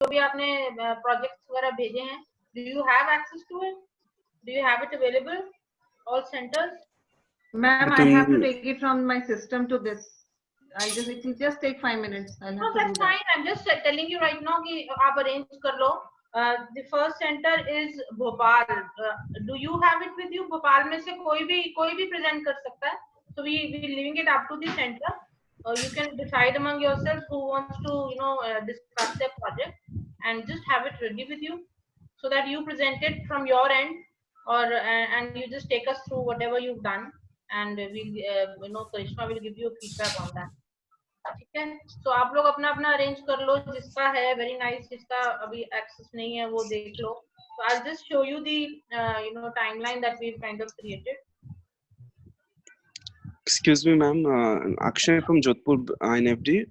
जो भी आपने प्रोजेक्ट्स वगैरह भेजे हैं, do you have access to it? Do you have it available? All centers? Ma'am, I have to take it from my system to this. It will just take 5 minutes. No, that's fine. I'm just telling you right now कि आप arrange कर लो. The first center is Bhopal. Do you have it with you? Bhopal में से कोई भी present कर सकता है. So we leaving it up to the center. You can decide among yourselves who wants to discuss their project and just have it ready with you so that you present it from your end or and you just take us through whatever you've done and we'll Karishma will give you a feedback on that. ठीक है, तो आप लोग अपना अपना arrange कर लो, जिसका है वेरी नाइस, जिसका अभी एक्सेस नहीं है वो देख लो. So I'll just show you the timeline that we've kind of created. Excuse me, ma'am. Akshay from Jodhpur INFD.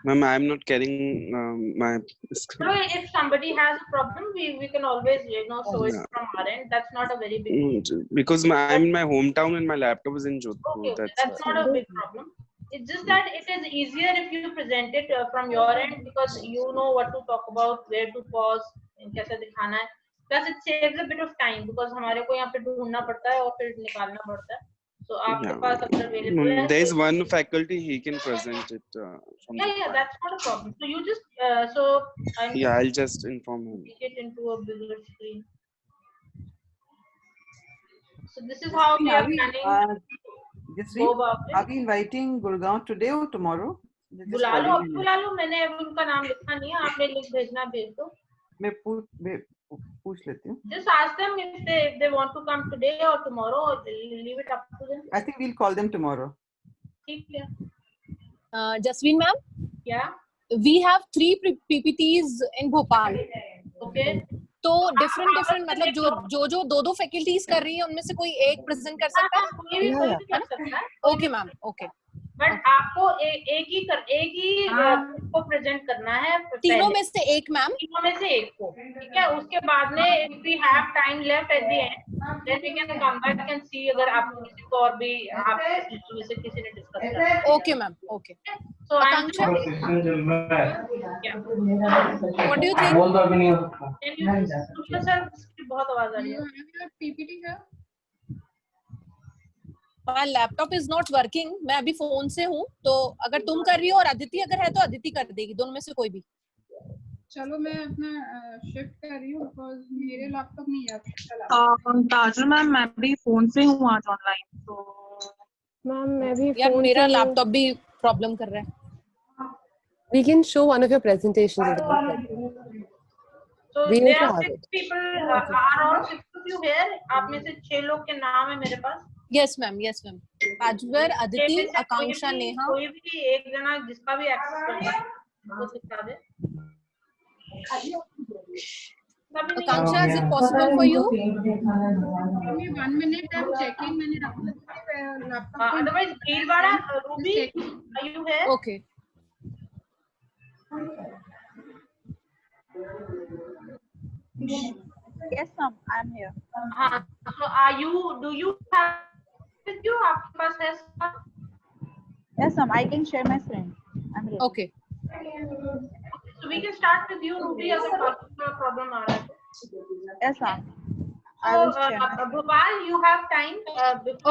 Ma'am, I am not carrying my. So if somebody has a problem, we can always show it from our end. That's not a very big deal. Because I'm in my hometown and my laptop is in Jodhpur. Okay, that's not a big problem. It's just that it is easier if you present it from your end because you know what to talk about, where to pause, कैसे दिखाना है. Plus it saves a bit of time because हमारे को यहाँ पे ढूंढना पड़ता है और फिर निकालना पड़ता है. So आपके पास अगर available है. There is one faculty, he can present it. Yeah, that's not a problem. So you just I'll just inform him. Make it into a bigger screen. So this is how we are planning. Are we inviting Gurgaon today or tomorrow? बुला लो. मैंने उनका नाम लिखा नहीं है, आपने लिख भेजना भेज दो. मैं पूछ लेती हूँ. Just ask them if they want to come today or tomorrow, or leave it up to them. I think we'll call them tomorrow. ठीक है. Jasween ma'am. Yeah. We have 3 PPTs in Bhopal. Okay. तो different मतलब जो 2 faculties कर रही है उनमें से कोई एक present कर सकता है? कोई भी कर सकता है. Okay ma'am. Okay. बट आपको एक ही को प्रेजेंट करना है. तीनों में से एक मैम. तीनों में से एक को. ठीक है, उसके बाद में if we have time left at the end, then we can come back and see अगर आपको किसी को और भी आप में से किसी ने डिस्कस करना है. Okay ma'am. Okay. So Akanksha, what do you think? Sir बहुत आवाज आ रही है. PPT है. My laptop is not working. मैं अभी फोन से हूँ, तो अगर तुम कर रही हो और अदिति अगर है तो अदिति कर देगी, दोनों में से कोई भी. चलो मैं अपना शिफ्ट कर रही हूँ because मेरे लैपटॉप नहीं है. ताजुल मैम, मैं भी फोन से हूँ आज ऑनलाइन, तो मैम मैं भी यार मेरा लैपटॉप भी प्रॉब्लम कर रहा है. We can show one of your presentations. So there are 6 people. Are all 6 of you here? आप में से 6 लोग के नाम है मेरे पास. Yes ma'am. अजवर, अदिति, आकांक्षा, नेहा. कोई भी एक जना जिसका भी एक्सेस करना है वो दिखा दे. Akanksha, is it possible for you? Give me 1 minute. I'm checking. मैंने laptop. Otherwise, Bhilwara, Ruby, are you here? Okay. yes ma'am, I'm here. So do you have with you? आपके पास है? Yes ma'am, I can share my screen. I'm ready. Okay. So we can start with you, Ruby. अगर problem आ रहा है. Yes ma'am. So Bhopal, you have time.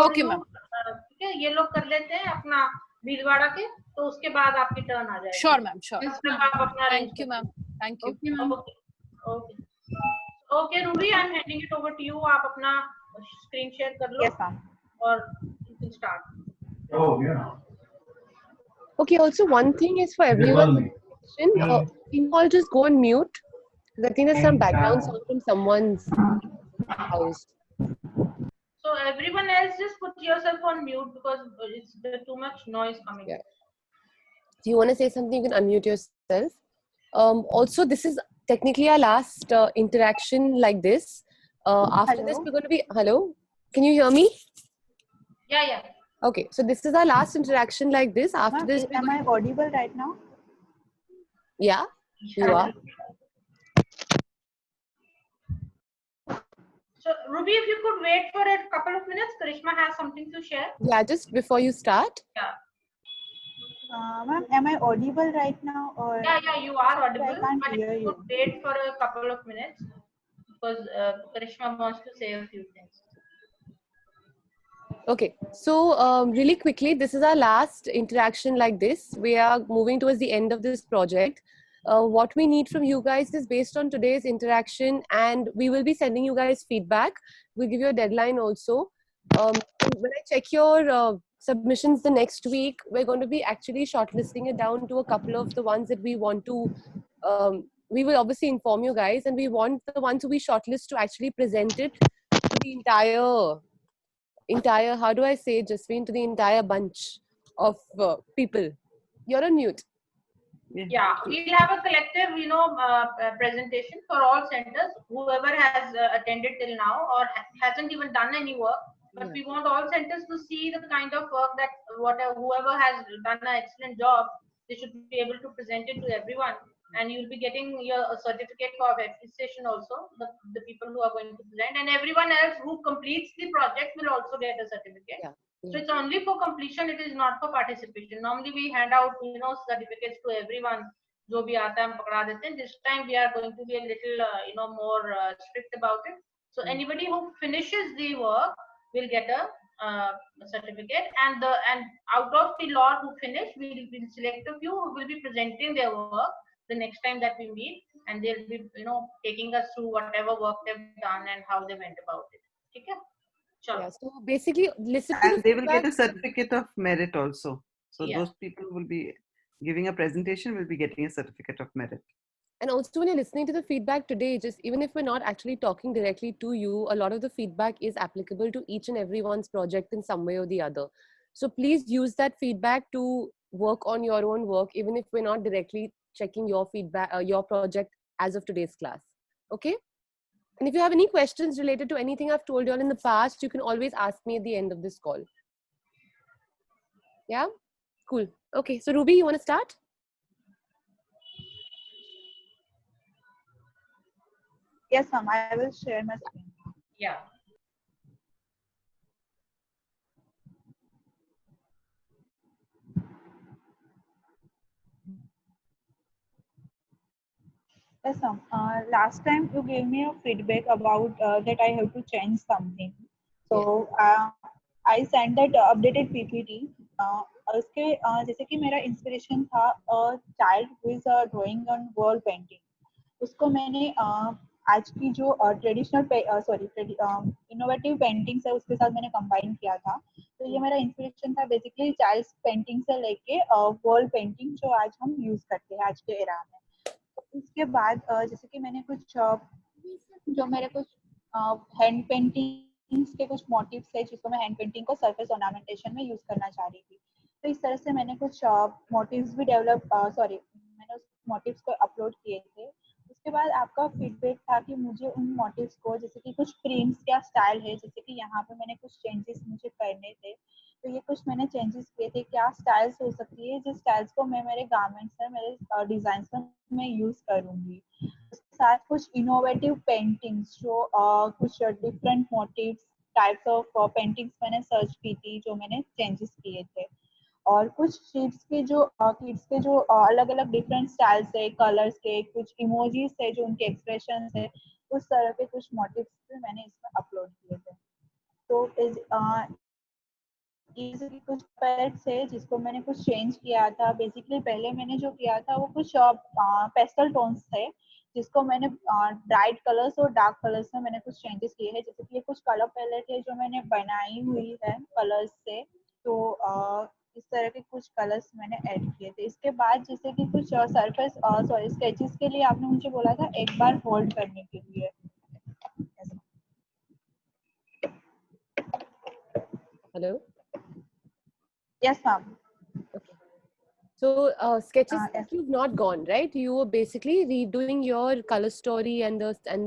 Okay ma'am. ठीक है, ये लोग कर लेते हैं अपना भीलवाड़ा के, तो उसके बाद आपकी टर्न आ जाएगी. Sure ma'am, sure. आप अपना Thank you ma'am. Thank you. Okay Ruby, I'm handing it over to you. आप अपना screen share कर लो. Yes ma'am. और you can start. Oh yeah. Okay, also one thing is for everyone. Can you all just go on mute? Because I think there's some background sound from someone's house. So everyone else just put yourself on mute because there's too much noise coming. Yeah. If you want to say something, you can unmute yourself. Also, this is technically our last interaction like this. After this, we're going to be... Hello? Can you hear me? Yeah. Okay, so this is our last interaction like this. After this... Am I audible right now? Yeah, you are. So Ruby, if you could wait for a couple of minutes, Karishma has something to share. Yeah, just before you start. Yeah. Ma'am, am I audible right now or Yeah, you are I audible, can't but if hear you you? could wait for a couple of minutes because Karishma wants to say a few things. Okay, so really quickly, this is our last interaction like this. We are moving towards the end of this project. What we need from you guys is based on today's interaction, and we will be sending you guys feedback. We'll give you a deadline also. And when I check your submissions the next week, we're going to be actually shortlisting it down to a couple of the ones that we want to. We will obviously inform you guys, and we want the ones who we shortlist to actually present it to the entire, how do I say, Jasween, to the entire bunch of people. You're on mute. Yeah, we'll have a collective, presentation for all centers, whoever has attended till now or hasn't even done any work. But we want all centers to see the kind of work that whoever has done an excellent job, they should be able to present it to everyone. And you'll be getting your certificate for appreciation also, the people who are going to present, and everyone else who completes the project will also get a certificate. Yeah. So it's only for completion, it is not for participation. Normally we hand out, certificates to everyone. जो भी आता है हम पकड़ा देते हैं. This time we are going to be a little, more strict about it. So anybody who finishes the work will get a certificate, and out of the lot who finish, we will select a few who will be presenting their work the next time that we meet, and they'll be, taking us through whatever work they've done and how they went about it. Okay? Sure. Yeah, so basically, listen to And the they will get feedback. a certificate of merit also. So Yeah. those people will be giving a presentation, will be getting a certificate of merit. And also, when you're listening to the feedback today, just even if we're not actually talking directly to you, a lot of the feedback is applicable to each and everyone's project in some way or the other. So please use that feedback to work on your own work, even if we're not directly checking your feedback, your project as of today's class. Okay? And if you have any questions related to anything I've told you all in the past, you can always ask me at the end of this call. Yeah? Cool. Okay, so Ruby, you want to start? Yes, ma'am. I will share my screen. Yeah. Yes, ma'am. Last time you gave me a feedback about that I have to change something. So I sent that updated PPT. उसके जैसे कि मेरा inspiration था child who is drawing on wall painting. उसको मैंने आज की जो ट्रेडिशनल इनोवेटिव पेंटिंग्स है उसके साथ मैंने कंबाइन किया था. तो ये मेरा इंस्पिरेशन था बेसिकली चाइल्ड पेंटिंग से लेके वॉल पेंटिंग जो आज हम यूज करते हैं आज के एरा में. उसके बाद जैसे कि मैंने कुछ जो मेरे कुछ हैंड पेंटिंग्स के कुछ मोटिव्स है जिसको मैं हैंड पेंटिंग को सरफेस ऑर्नामेंटेशन में यूज करना चाह रही थी. तो इस तरह से मैंने कुछ मोटिव्स भी मैंने उस मोटिव्स को अपलोड किए थे. उसके बाद आपका फीडबैक था कि मुझे उन मोटिव्स को जैसे कि कुछ प्रिंट्स क्या स्टाइल है, जैसे कि यहाँ पे मैंने कुछ चेंजेस मुझे करने थे. तो ये कुछ मैंने चेंजेस किए थे. क्या स्टाइल्स हो सकती है जिस स्टाइल्स को मैं मेरे गारमेंट्स में मेरे डिजाइन्स में मैं यूज करूँगी. उसके साथ कुछ इनोवेटिव पेंटिंग्स जो कुछ different motifs types of paintings मैंने सर्च की थी जो मैंने चेंजेस किए थे. और कुछ शीट्स के जो किड्स के जो अलग अलग डिफरेंट स्टाइल्स है, कलर्स के, कुछ इमोजीज है जो उनके एक्सप्रेशंस है, उस तरह के कुछ मोटिव्स भी मैंने इसमें अपलोड किए थे. तो कुछ पैलेट्स है जिसको मैंने कुछ चेंज किया था. बेसिकली पहले मैंने जो किया था वो कुछ पेस्टल टोन्स थे जिसको मैंने ब्राइट कलर्स और डार्क कलर्स में मैंने कुछ चेंजेस किए हैं. जैसे कि ये कुछ कलर पैलेट है जो मैंने बनाई हुई है कलर्स से. तो इस तरह के कुछ कलर्स मैंने ऐड किए थे. इसके बाद जैसे कि कुछ स्केचेस के लिए आपने मुझे बोला था एक बार होल्ड करने के लिए. Hello? Yes, ma'am. Okay. So sketches Yes. you've not gone, right? You were basically redoing your color story and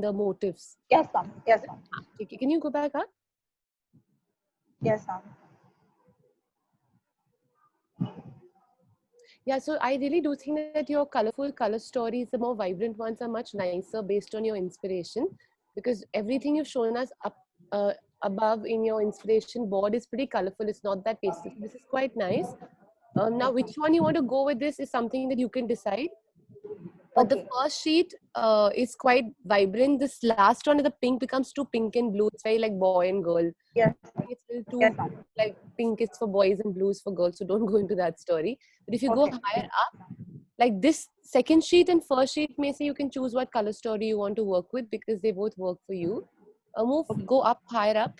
the motifs. Yes, ma'am. Yes, ma'am. Okay, can you go back up? Yes, ma'am. Yeah, so I really do think that your colorful color stories, the more vibrant ones, are much nicer based on your inspiration, because everything you've shown us up above in your inspiration board is pretty colorful. It's not that pastel. This is quite nice. Now, which one you want to go with this is something that you can decide. But the first sheet is quite vibrant. This last one, the pink becomes too pink and blue. It's very like boy and girl. Yes. It's a little too like pink is for boys and blue is for girls. So don't go into that story. But if you go higher up, like this second sheet and first sheet, may say you can choose what color story you want to work with because they both work for you. Go up, higher up.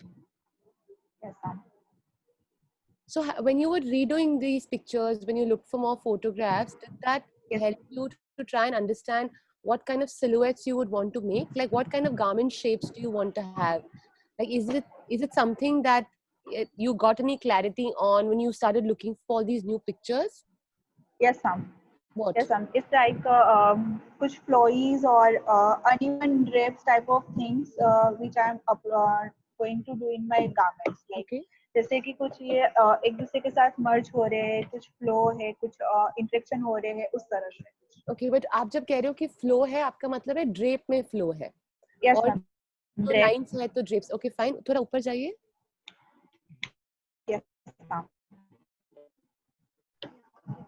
Yes, So when you were redoing these pictures, when you looked for more photographs, did that help you to try and understand what kind of silhouettes you would want to make? Like what kind of garment shapes do you want to have? Like is it something that you got any clarity on when you started looking for these new pictures? Yes, Sam. What? Yes, Sam. It's like kuch flowies or uneven drapes type of things which I'm going to do in my garments. Like जैसे कि कुछ ये एक दूसरे के साथ मर्ज हो रहे हैं, कुछ फ्लो है, कुछ इंटरेक्शन हो रहे हैं, उस तरह से. ओके, बट आप जब कह रहे हो कि फ्लो है, आपका मतलब है ड्रेप में फ्लो है. यस और मैम, लाइंस है तो ड्रेप्स. ओके फाइन, थोड़ा ऊपर जाइए. Yes ma'am.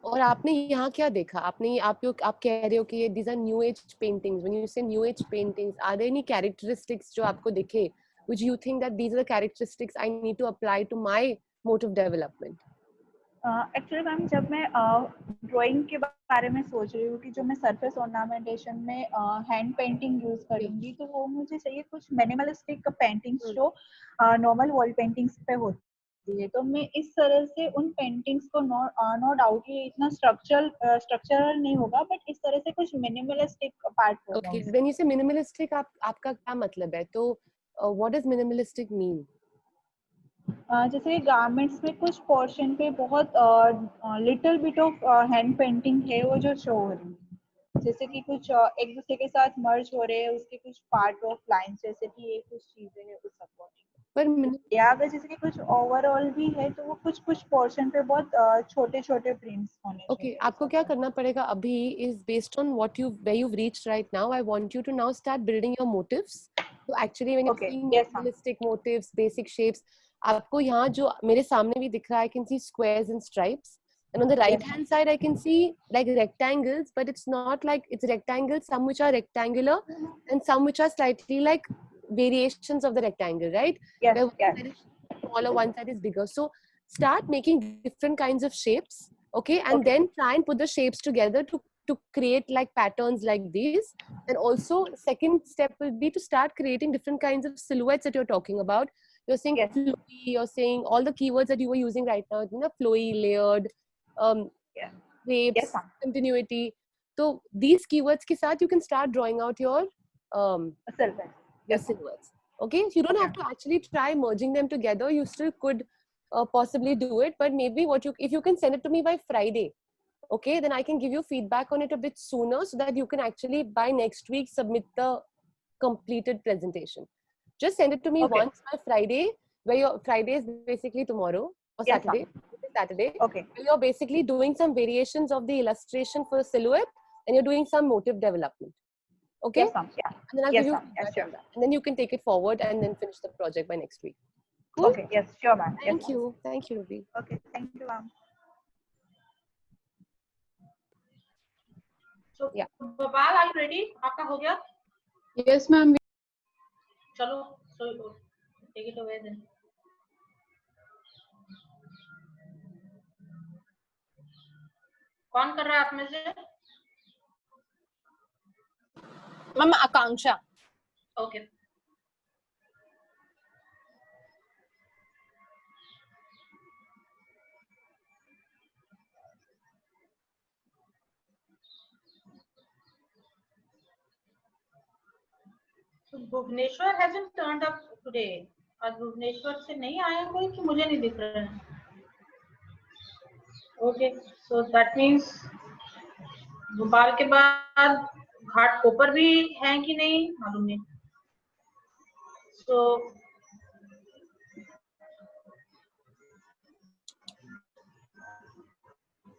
और आपने यहाँ क्या देखा? आपने आप कह रहे हो कि ये these are new age paintings. When you say new age paintings, are there any characteristics जो आपको दिखे, which you think that these are the characteristics I need to apply to my motive development? Actually ma'am जब मैं drawing के बारे में सोच रही हूँ कि जो मैं सरफेस ऑर्नामेंटेशन में हैंड पेंटिंग यूज करूँगी, तो वो मुझे चाहिए कुछ मिनिमलिस्टिक पेंटिंग्स जो नॉर्मल वॉल पेंटिंग्स पे होती है. तो मैं इस तरह से उन पेंटिंग्स को नो डाउट ये इतना स्ट्रक्चरल नहीं होगा, बट इस तरह से कुछ मिनिमलिस्टिक पार्ट होगा. ओके, व्हेन यू से मिनिमलिस्टिक आपका क्या मतलब है? तो व्हाट डज मिनिमलिस्टिक मीन? जैसे गारमेंट्स में कुछ पोर्शन पे बहुत little bit of hand painting है वो जो शो हो रही है, जैसे कि कुछ एक दूसरे के साथ मर्ज हो रहे हैं, उसके कुछ पार्ट ऑफ लाइंस जैसे कि ये कुछ चीजें हैं उस अकॉर्डिंग. पर या अगर जैसे कि कुछ ओवरऑल भी है तो वो कुछ पोर्शन पे बहुत छोटे छोटे प्रिंट्स होने चाहिए. ओके, आपको क्या करना पड़ेगा अभी is based on what you where you reached right now. I want you to now start building your motives. तो actually when you seeing minimalistic motives, basic shapes, आपको यहाँ जो मेरे सामने भी दिख रहा है, I can see squares and stripes, and on the right hand side I can see like rectangles, but it's not like it's rectangles, some which are rectangular and some which are slightly like variations of the rectangle, right? Yes, one side is smaller, one side is bigger. So start making different kinds of shapes, okay, and then try and put the shapes together to create like patterns like these. And also second step will be to start creating different kinds of silhouettes that you're talking about. You're saying flowy, you're saying all the keywords that you were using right now, you know, flowy, layered, shapes, continuity. So these keywords ke sath you can start drawing out your silhouettes. Okay, so you don't have to actually try merging them together. You still could possibly do it, but maybe if you can send it to me by Friday, okay, then I can give you feedback on it a bit sooner so that you can actually by next week submit the completed presentation. Just send it to me once by Friday, where your Friday is basically tomorrow or Saturday. Saturday. Okay. You're basically doing some variations of the illustration for the silhouette, and you're doing some motive development. Okay. Yes, ma'am. Yeah. And then I'll give you feedback on that. And then you can take it forward and then finish the project by next week. Cool? Okay. Yes, sure, ma'am. Thank you. Thank you, Ruby. Okay. Thank you, ma'am. So, Bhopal, are you ready? आपका हो गया? Yes, ma'am. चलो, so take it away then. कौन कर रहा है आप में से? मैम आकांक्षा. Okay. So Bhubaneswar hasn't turned up today. आज भुवनेश्वर से नहीं आया कोई कि मुझे नहीं दिख रहा है. Okay, so that means Bhopal के बाद घाट कोपर भी हैं कि नहीं मालूम नहीं. So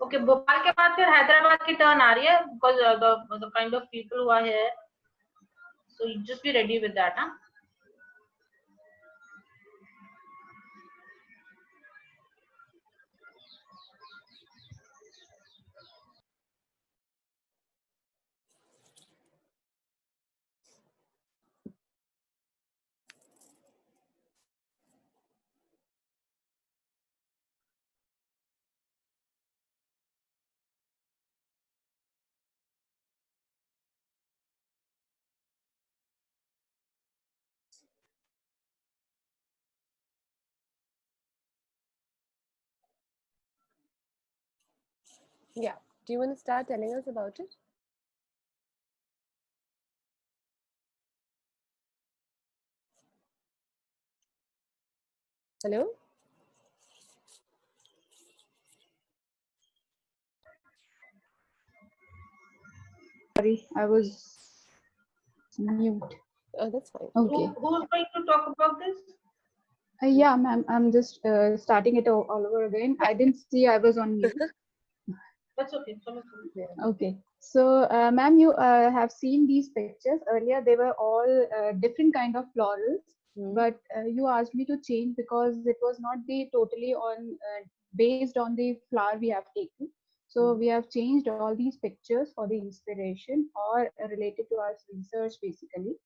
okay, भोपाल के बाद फिर हैदराबाद की टर्न आ रही है because the kind of people who are here. So you just be ready with that, huh? Yeah. Do you want to start telling us about it? Hello? Sorry, I was mute. Oh, that's fine. Okay. Who's going to talk about this? Yeah, ma'am, I'm just starting it all over again. I didn't see I was on mute. That's okay. Okay. So, ma'am, you have seen these pictures. Earlier, they were all different kind of florals, but you asked me to change because it was not the totally on based on the flower we have taken. So we have changed all these pictures for the inspiration or related to our research basically.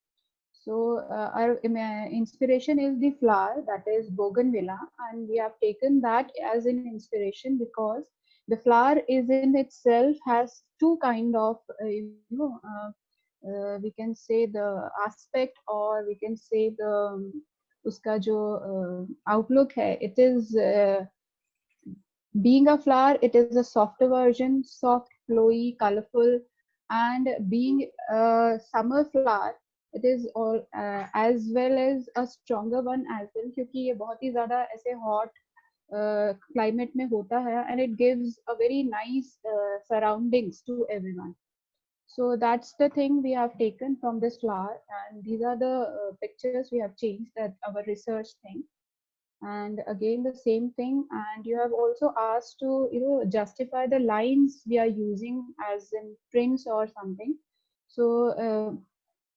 So our inspiration is the flower, that is bougainvillea, and we have taken that as an inspiration because the flower is in itself has two kind of we can say the aspect, or we can say the uska jo outlook hai, it is being a flower, it is a softer version, soft, flowy, colorful, and being a summer flower, it is all as well as a stronger one as well, क्योंकि ये बहुत ही ज़्यादा ऐसे hot climate में होता है, and it gives a very nice surroundings to everyone. So that's the thing we have taken from this flower, and these are the pictures we have changed, that our research thing. And again the same thing, and you have also asked to justify the lines we are using as in prints or something. So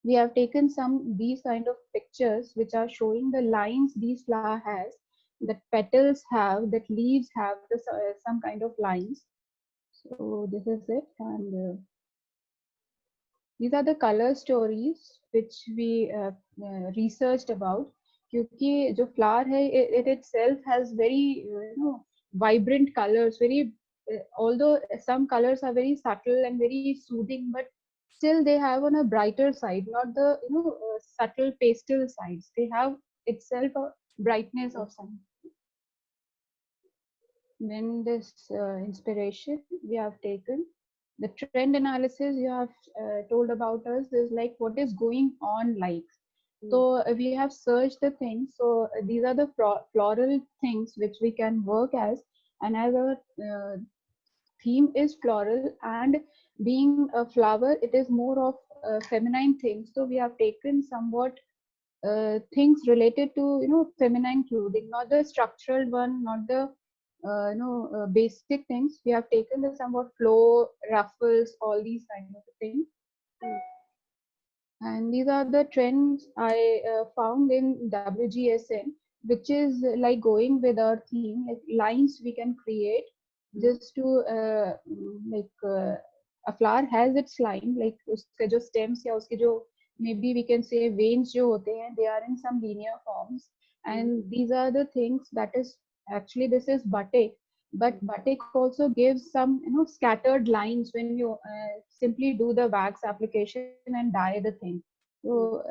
we have taken some these kind of pictures which are showing the lines these flower has, that petals have, that leaves have this, some kind of lines. So this is it, and these are the color stories which we researched about, क्योंकि जो flower है it itself has very vibrant colors, very although some colors are very subtle and very soothing, but still they have on a brighter side, not the subtle pastel sides. They have itself a brightness of some. Then this inspiration we have taken, the trend analysis you have told about us is like what is going on like. So we have searched the things. So these are the floral things which we can work as, and as our theme is floral, and being a flower, it is more of feminine things. So we have taken somewhat things related to feminine clothing, not the structural one, not the basic things. We have taken the somewhat flow, ruffles, all these kind of things. And these are the trends I found in WGSN, which is like going with our theme, like lines we can create just to a flower has its line, like uske jo stems ya uske jo maybe we can say veins jo hote hain, they are in some linear forms, and these are the things that is actually this is batik, but batik also gives some scattered lines when you simply do the wax application and dye the thing. So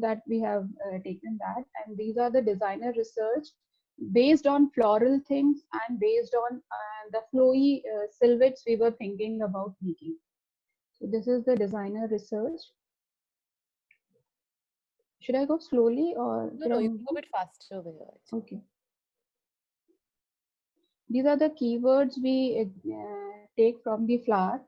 that we have taken that, and these are the designer research based on floral things and based on the flowy silhouettes we were thinking about making. So this is the designer research. Should I go slowly or no, you can go a bit faster over here. Okay. These are the keywords we take from the flower.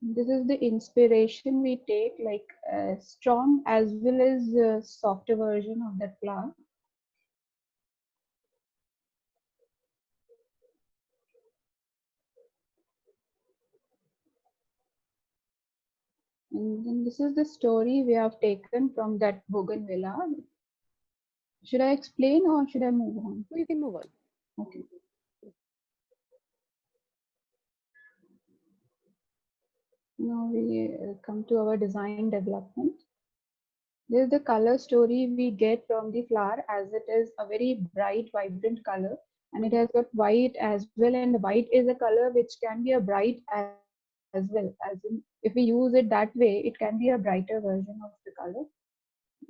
This is the inspiration we take, like strong as well as softer version of that flower. And then this is the story we have taken from that bougainvillea. Should I explain or should I move on? You can move on. Okay. Now we come to our design development. This is the color story we get from the flower, as it is a very bright, vibrant color, and it has got white as well. And the white is a color which can be a bright as well, as in if we use it that way, it can be a brighter version of the color.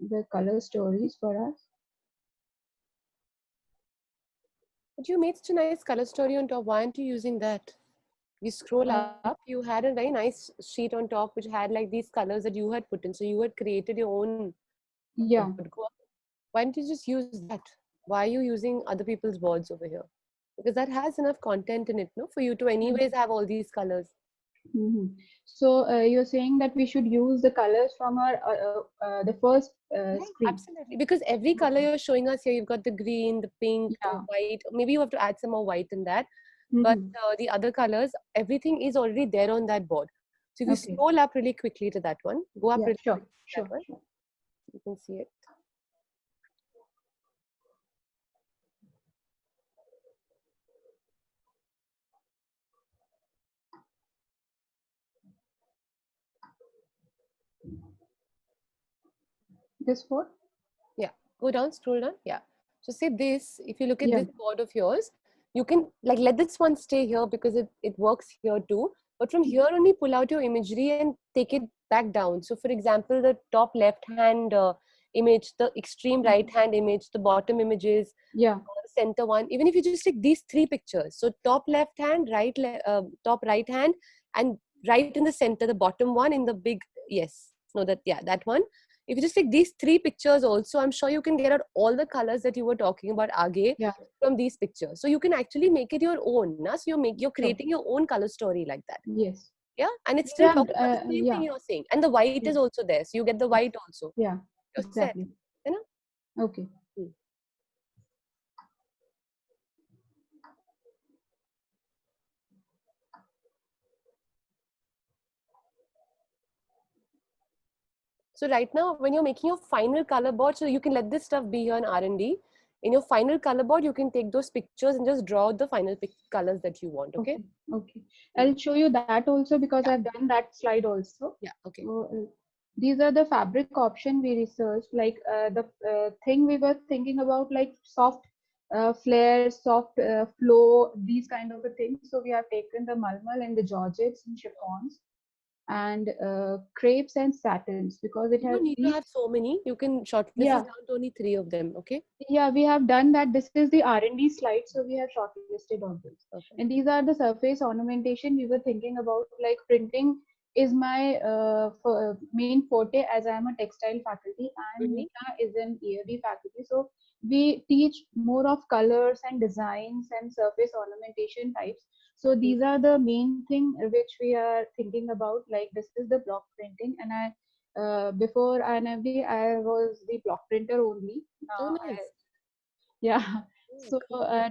The color stories for us. But you made such a nice color story on top. Why aren't you using that? You scroll up, you had a very nice sheet on top which had like these colors that you had put in. So you had created your own. Yeah. Why don't you just use that? Why are you using other people's boards over here? Because that has enough content in it, no? For you to anyways have all these colors. So you're saying that we should use the colors from our the first screen. Absolutely, because every color you're showing us here, you've got the green, the pink, the white. Maybe you have to add some more white in that. But the other colors, everything is already there on that board. So if you scroll up really quickly to that one, go up really quickly to that one, you can see it. This board? Yeah, go down, scroll down. Yeah. So say this, if you look at this board of yours, you can like let this one stay here because it works here too. But from here only pull out your imagery and take it back down. So for example, the top left hand image, the extreme right hand image, the bottom images, the center one. Even if you just take these three pictures, so top left hand, top right hand, and right in the center, the bottom one in the big that one. If you just take these three pictures also, I'm sure you can get out all the colors that you were talking about from these pictures. So you can actually make it your own. Na? So you're creating your own color story like that. Yes. Yeah, and it's still talking about the same thing you're saying. And the white is also there. So you get the white also. Yeah, you're exactly. Set, you know? Okay. So right now, when you're making your final color board, so you can let this stuff be here in R&D. In your final color board, you can take those pictures and just draw the final colors that you want. Okay. Okay. I'll show you that also because I've done that slide also. Yeah. Okay. So, these are the fabric option we researched. Like the thing we were thinking about, like soft flare, soft flow, these kind of a thing. So we have taken the malmal and the georgettes and chiffons and crepes and satins because it you has. You don't need to have so many. You can shortlist down to only 3 of them. Okay. Yeah, we have done that. This is the R&D slide, so we have shortlisted all those. Okay. And these are the surface ornamentation we were thinking about. Like printing is my main forte as I am a textile faculty and Meena is an EAD faculty. So we teach more of colors and designs and surface ornamentation types. So these are the main thing which we are thinking about. Like this is the block printing, and before INFD, I was the block printer only. Now, so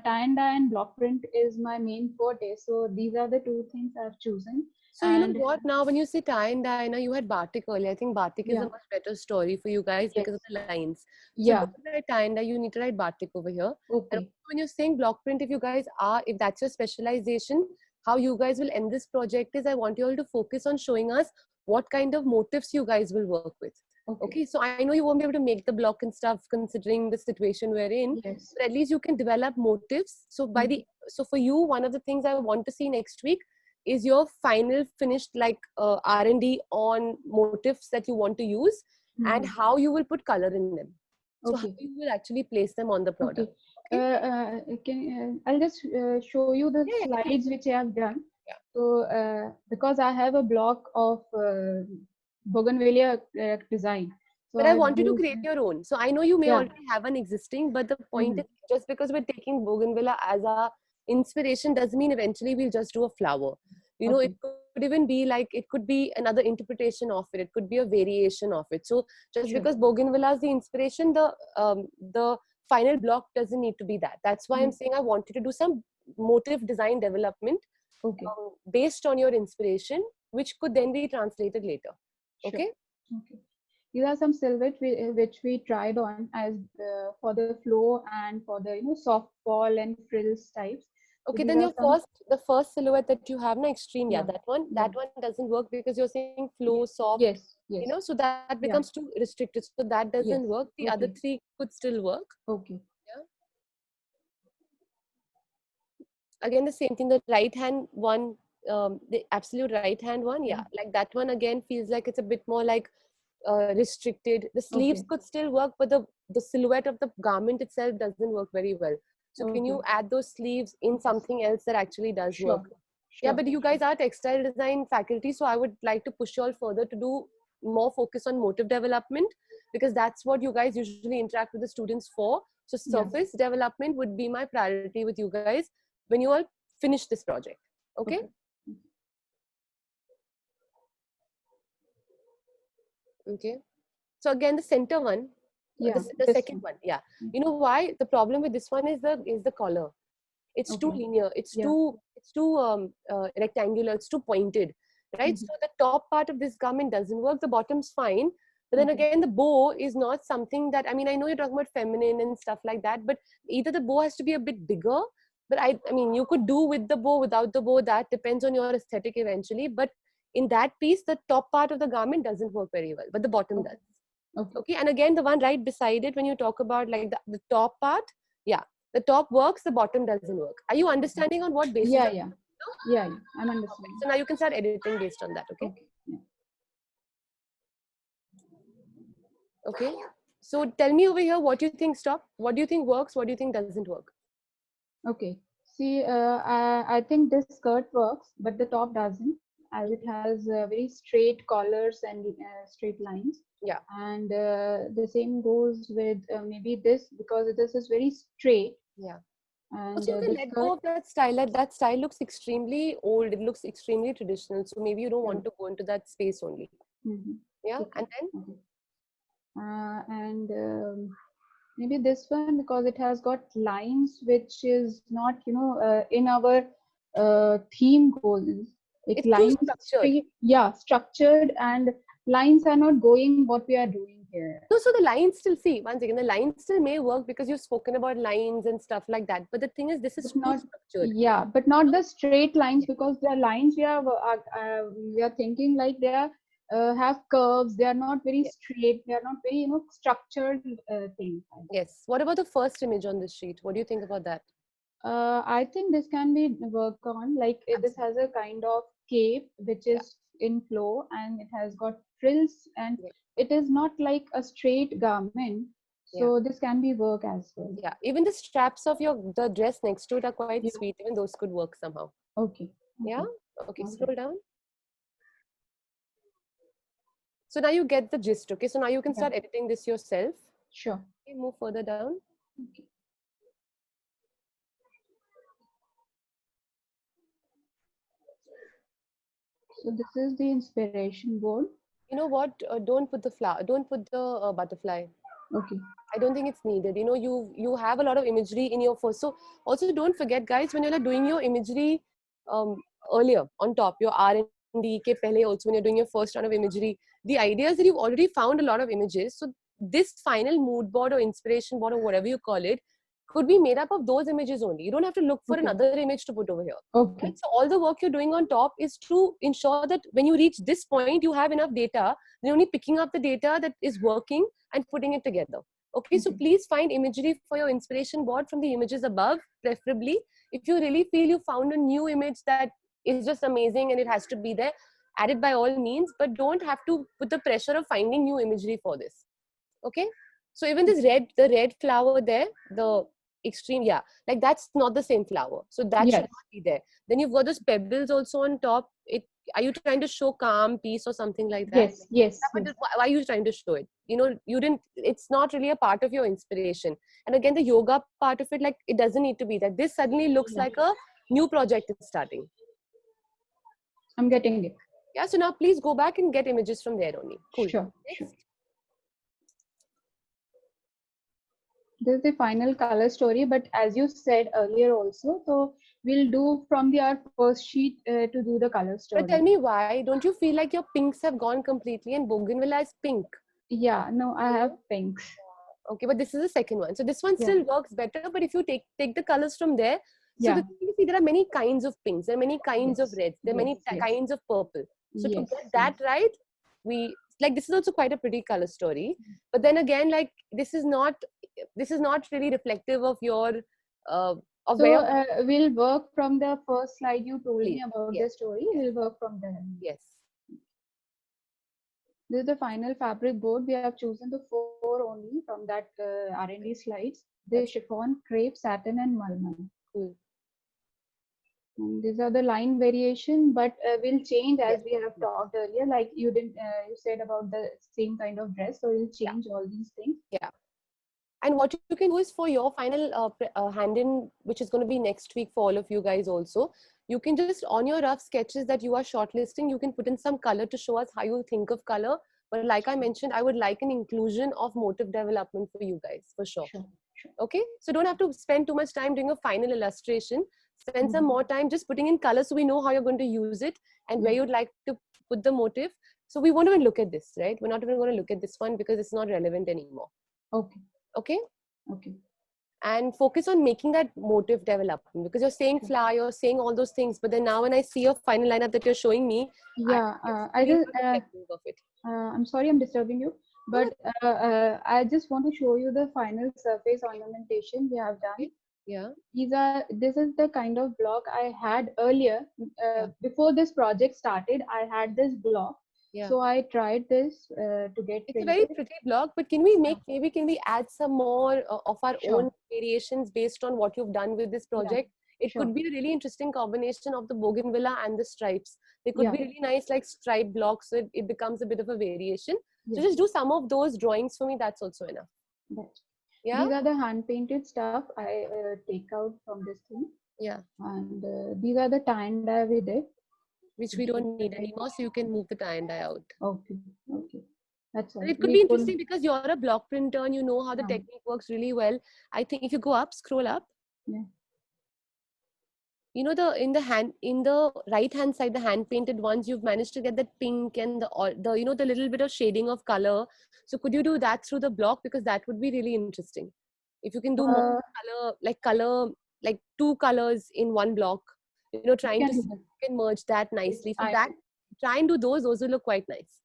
tie and dye and block print is my main forte. So these are the two things I've chosen. So you know what? Now when you say tie and dye, now you had batik earlier. I think batik is a much better story for you guys because of the lines. So don't write tie and dye. You need to write batik over here. Okay. And when you're saying block print, if that's your specialization, how you guys will end this project is I want you all to focus on showing us what kind of motifs you guys will work with. Okay, so I know you won't be able to make the block and stuff considering the situation we're in, but at least you can develop motifs. So so for you, one of the things I want to see next week is your final finished like R&D on motifs that you want to use and how you will put color in them. So how you will actually place them on the product. I'll just show you the slides which I have done. So because I have a block of bougainvillea design. So but I want you to create your own. So I know you may already have an existing, but the point is just because we're taking bougainvillea as a inspiration doesn't mean eventually we'll just do a flower. You know, it could even be like, it could be another interpretation of it. It could be a variation of it. So just because bougainvillea is the inspiration, the final block doesn't need to be that. That's why I'm saying I wanted to do some motif design development based on your inspiration, which could then be translated later. Okay. These are some silhouettes which we tried on as for the flow and for the soft fall and frills types. Okay, so then the first silhouette that you have, extreme, that one doesn't work because you're saying flow, soft. Yes. You know, so that becomes too restricted. So that doesn't work. The other three could still work. Okay. Yeah. Again, the same thing. The right hand one, the absolute right hand one, like that one again feels like it's a bit more like restricted. The sleeves could still work, but the silhouette of the garment itself doesn't work very well. So can you add those sleeves in something else that actually does Sure. work? Yeah, but you guys are textile design faculty, so I would like to push you all further to do more focus on motive development, because that's what you guys usually interact with the students for. So surface development would be my priority with you guys when you all finish this project. Okay? Okay. So again, the center one, the second one. Yeah. You know why? The problem with this one is the collar. It's too linear. It's too rectangular. It's too pointed, right? So the top part of this garment doesn't work. The bottom's fine, but then again, the bow is not something that, I mean, I know you're talking about feminine and stuff like that, but either the bow has to be a bit bigger. But I mean, you could do with the bow, without the bow. That depends on your aesthetic eventually. But in that piece, the top part of the garment doesn't work very well, but the bottom does. Okay. And again, the one right beside it, when you talk about like the top part, the top works, the bottom doesn't work. Are you understanding on what basis? Yeah, I'm understanding. Okay. So now you can start editing based on that. Okay. Okay. So tell me over here, what do you think stop? What do you think works? What do you think doesn't work? Okay. See, I think this skirt works, but the top doesn't, as it has very straight collars and straight lines. Yeah. And the same goes with maybe this, because this is very straight. Yeah. And Also, you can let go of that style. That style looks extremely old. It looks extremely traditional. So maybe you don't want to go into that space only. Yeah. And then? Maybe this one, because it has got lines which is not, in our theme goals. It's lines structured. Structured, and lines are not going what we are doing here. No, so the lines still, see, once again, the lines still may work because you've spoken about lines and stuff like that. But the thing is, this is not structured. Yeah, but not the straight lines, because the lines we are thinking like they are have curves. They are not very straight. They are not very structured things. Yes. What about the first image on this sheet? What do you think about that? I think this can be worked on. Like this has a kind of cape which is in flow, and it has got frills, and it is not like a straight garment. So this can be work as well. Yeah. Even the straps of the dress next to it are quite sweet. Even those could work somehow. Okay. Yeah. Okay. Scroll down. So now you get the gist. Okay. So now you can start editing this yourself. Sure. Okay, move further down. Okay. So this is the inspiration board. You know what? Don't put the flower. Don't put the butterfly. Okay. I don't think it's needed. You know, you have a lot of imagery in your first. So also don't forget, guys, when you're doing your imagery earlier on top, your R&D ke pehle also, when you're doing your first round of imagery, the idea is that you've already found a lot of images. So this final mood board or inspiration board or whatever you call it could be made up of those images only. You don't have to look for another image to put over here. Okay. Right? So all the work you're doing on top is to ensure that when you reach this point, you have enough data. You're only picking up the data that is working and putting it together. Okay, so please find imagery for your inspiration board from the images above, preferably. If you really feel you found a new image that is just amazing and it has to be there, add it by all means, but don't have to put the pressure of finding new imagery for this. Okay, so even this the red flower there, the extreme, like that's not the same flower. So that should not be there. Then you've got those pebbles also on top. Are you trying to show calm, peace or something like that? Yes. But why are you trying to show it? You know, it's not really a part of your inspiration. And again, the yoga part of it, like it doesn't need to be that. This suddenly looks like a new project is starting. I'm getting it. Yeah, so now please go back and get images from there only. Cool. Sure. Next. This is the final color story, but as you said earlier also, so we'll do from our first sheet to do the color story. But tell me why, don't you feel like your pinks have gone completely and Bougainvillea is pink? Yeah, no, I have pinks. Okay, but this is the second one. So this one still works better, but if you take the colors from there, so the thing is, there are many kinds of pinks, there are many kinds of reds, there are many kinds of purple. So to get that right, this is also quite a pretty color story. But then again, like this is not really reflective of your we'll work from the first slide you told me about the story. We'll work from there. Yes. This is the final fabric board. We have chosen the 4 4 only from that R&D slides. The chiffon, crepe, satin, and malman. Cool. And these are the line variation, but will change as we have talked earlier. Like you didn't, you said about the same kind of dress, so we'll change all these things. Yeah. And what you can do is for your final hand-in, which is going to be next week for all of you guys also, you can just, on your rough sketches that you are shortlisting, you can put in some color to show us how you think of color. But like I mentioned, I would like an inclusion of motif development for you guys, for sure. Okay? So don't have to spend too much time doing a final illustration. Spend some more time just putting in color so we know how you're going to use it and where you'd like to put the motif. So we won't even look at this, right? We're not even going to look at this one because it's not relevant anymore. Okay. Okay? Okay. And focus on making that motif development, because you're saying flower, you're saying all those things, but then now when I see your final lineup that you're showing me, I'm sorry I'm disturbing you, but I just want to show you the final surface ornamentation we have done. Yeah. This is the kind of block I had earlier. Before this project started, I had this block. Yeah. So I tried this to get it's printed. a very pretty block, but can we make, maybe can we add some more of our own variations based on what you've done with this project? It could be a really interesting combination of the bougainvillea and the stripes. They could be really nice, like stripe blocks, so it becomes a bit of a variation. So just do some of those drawings for me. That's also enough. Yeah. These are the hand painted stuff I take out from this thing. Yeah. And these are the tie and dye we did, which we don't need anymore, so you can move the tie and dye out. Okay. Okay. That's all. It could be interesting because you're a block printer and you know how the technique works really well. I think if you go up, scroll up. Yeah. You know, in the right hand side, the hand painted ones, you've managed to get that pink and the you know, the little bit of shading of color. So could you do that through the block, because that would be really interesting. If you can do more color, like 2 colors in one block, you know, trying to see if you can merge that nicely. For that, try and do those will look quite nice.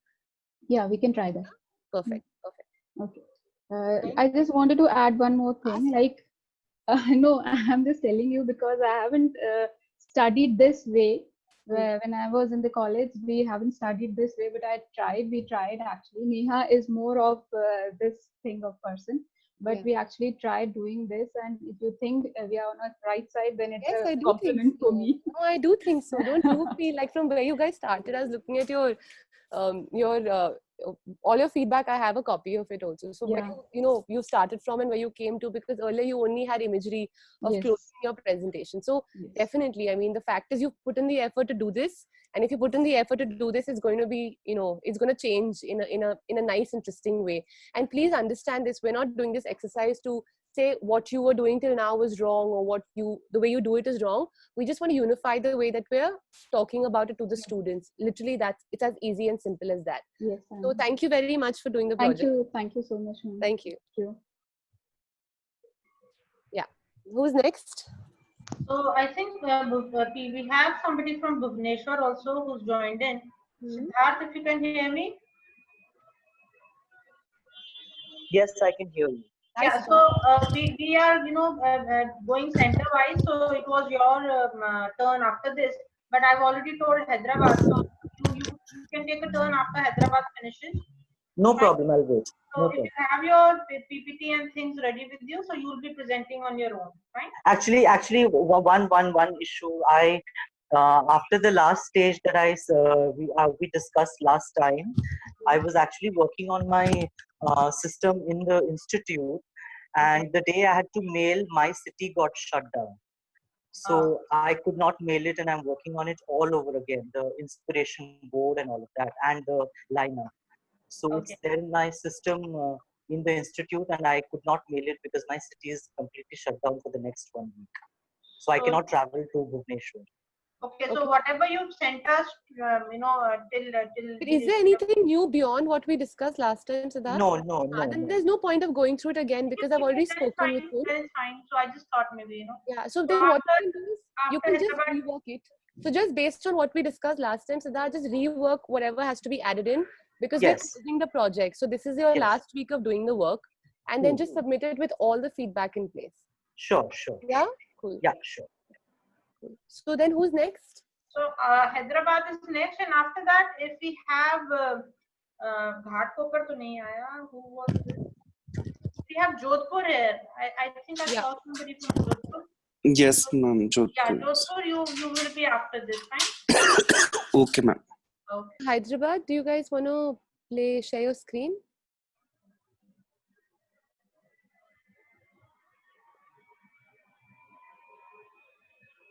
Yeah, we can try that. Perfect. Perfect. Okay. I just wanted to add one more thing. Like, no, I'm just telling you because I haven't studied this way. When I was in the college, we haven't studied this way, but we tried actually. Neha is more of this thing of person, but we actually tried doing this. And if you think we are on the right side, then it's a compliment for me. No, I do think so. Don't you feel like from where you guys started, I was looking at your all your feedback. I have a copy of it also. So where you started from and where you came to, because earlier you only had imagery of closing your presentation. So definitely, I mean, the fact is you've put in the effort to do this, and if you put in the effort to do this, it's going to be, you know, it's going to change in a nice, interesting way. And please understand this: we're not doing this exercise to say what you were doing till now was wrong, or the way you do it is wrong. We just want to unify the way that we're talking about it to the students. Literally, it's as easy and simple as that. Yes. So thank you very much for doing the project. Thank you so much. Thank you. Thank you. Yeah. Who's next? So I think we have somebody from Bhubaneswar also who's joined in. Siddharth, if you can hear me. Yes, I can hear you. Yeah, so we are, you know, going center wise. So it was your turn after this, but I've already told Hyderabad, so you can take a turn after Hyderabad finishes. No problem, I'll wait. So if you have your PPT and things ready with you, so you will be presenting on your own, right? Actually, one issue. After the last stage that we discussed last time, I was actually working on my system in the institute, and the day I had to mail, my city got shut down. So I could not mail it, and I'm working on it all over again, the inspiration board and all of that, and the lineup. So it's there in my system in the institute, and I could not mail it because my city is completely shut down for the next 1 week. So I cannot travel to Bhubaneswar. Okay, so whatever you've sent us, you know, till. But is there anything new beyond what we discussed last time, Siddharth? No. Then there's no point of going through it again, because I've already spoken with you. That is fine. So I just thought maybe, you know. Yeah. So then what you can do is you can just rework it. So just based on what we discussed last time, Siddharth, just rework whatever has to be added in, because we're closing the project. So this is your last week of doing the work, and then just submit it with all the feedback in place. Sure. Yeah. Cool. Yeah, sure. So then who's next? So Hyderabad is next, and after that, if we have Ghatkopar to nahi aaya, who was this? We have Jodhpur here. I think I Yeah. saw somebody from Jodhpur. Yes, ma'am. Yeah, Jodhpur. Jodhpur, you will be after this, fine? Okay, ma'am. Okay. Hyderabad, do you guys want to share your screen?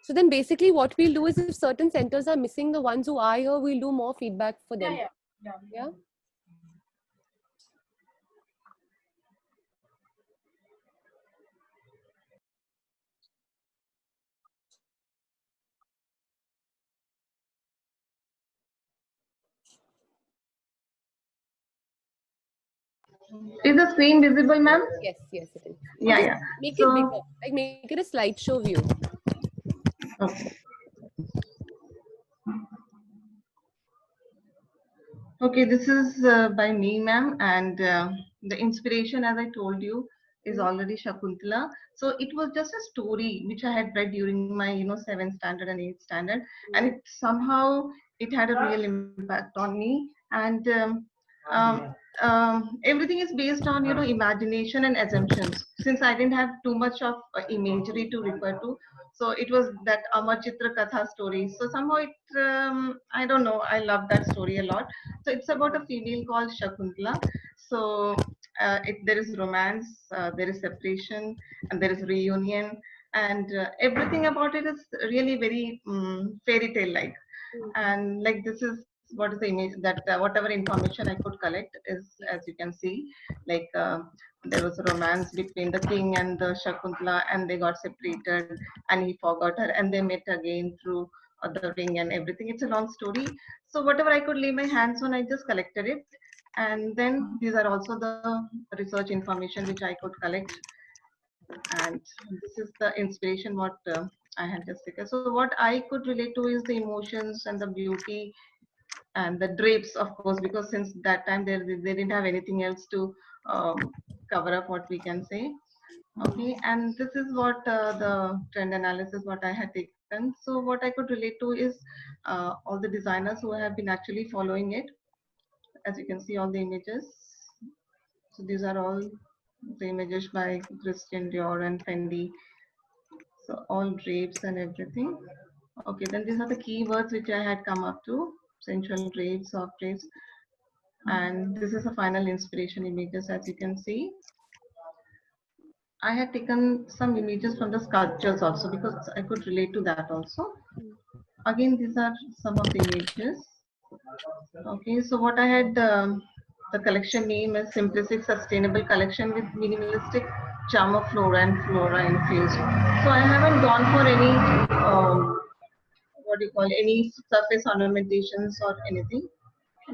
So then basically what we'll do is if certain centers are missing, the ones who are here, we'll do more feedback for them. Yeah. Is the screen visible, ma'am? Yes, it is. Yeah, yeah. Make it bigger, like make it a slideshow view. Okay. Okay, this is by me, ma'am, and the inspiration, as I told you, is already Shakuntala. So it was just a story which I had read during my 7th standard and 8th standard, and it somehow it had a real impact on me. And everything is based on imagination and assumptions. Since I didn't have too much of imagery to refer to, so it was that Amar Chitra Katha story. So somehow it, I don't know, I love that story a lot. So it's about a female called Shakuntala. So there is romance, there is separation, and there is reunion, and everything about it is really very fairy tale like. And like this is what is the image that whatever information I could collect is, as you can see, like there was a romance between the king and the Shakuntala, and they got separated, and he forgot her, and they met again through the ring and everything. It's a long story. So whatever I could lay my hands on, I just collected it. And then these are also the research information which I could collect. And this is the inspiration what I had just taken. So what I could relate to is the emotions and the beauty and the drapes, of course, because since that time they didn't have anything else to cover up what we can say. Okay, and this is what the trend analysis what I had taken. So what I could relate to is all the designers who have been actually following it. As you can see, all the images. So these are all the images by Christian Dior and Fendi. So all drapes and everything. Okay, then these are the keywords which I had come up to: sensual drapes, soft drapes, and this is the final inspiration images. As you can see, I had taken some images from the sculptures also because I could relate to that also. Again, these are some of the images. Okay, so what I had, the collection name is Simplistic Sustainable Collection with Minimalistic Charm of Flora and Flora infused. So I haven't gone for any, what do you call, any surface ornamentations or anything.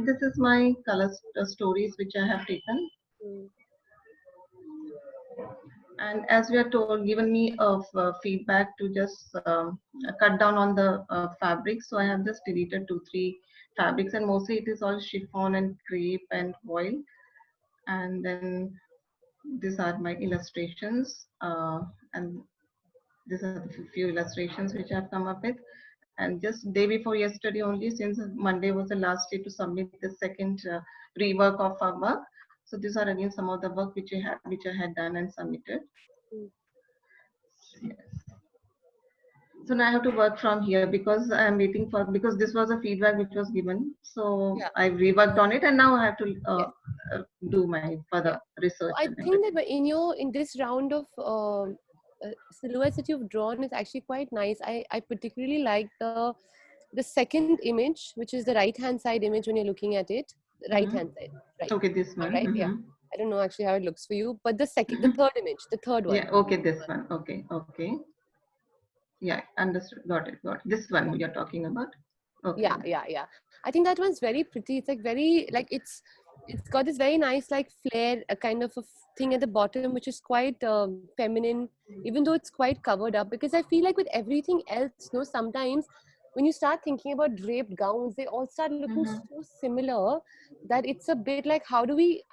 This is my color stories which I have taken. And as we are told, given me of feedback to just cut down on the fabrics, so I have just deleted 2-3 fabrics, and mostly it is all chiffon and crepe and voile. And then these are my illustrations, and these are the few illustrations which I have come up with. And just day before yesterday only, since Monday was the last day to submit the second rework of our work. So these are again some of the work which I had done and submitted. Yes. So now I have to work from here because I'm waiting for, because this was a feedback which was given. So I reworked on it, and now I have to do my further research. I think that in this round of silhouettes that you've drawn is actually quite nice. I particularly like the second image, which is the right hand side image when you're looking at it. Right hand side. Right. Okay, this one. Right. Yeah. I don't know actually how it looks for you, but the third image, the third one. Yeah. Okay, this one. Okay. Okay. Yeah, understood. Got it. Got it. This one you're talking about. Okay. Yeah. I think that one's very pretty. It's like very like it's got this very nice like flare, a kind of a thing at the bottom, which is quite feminine, even though it's quite covered up. Because I feel like with everything else, sometimes when you start thinking about draped gowns, they all start looking so similar that it's a bit like how do we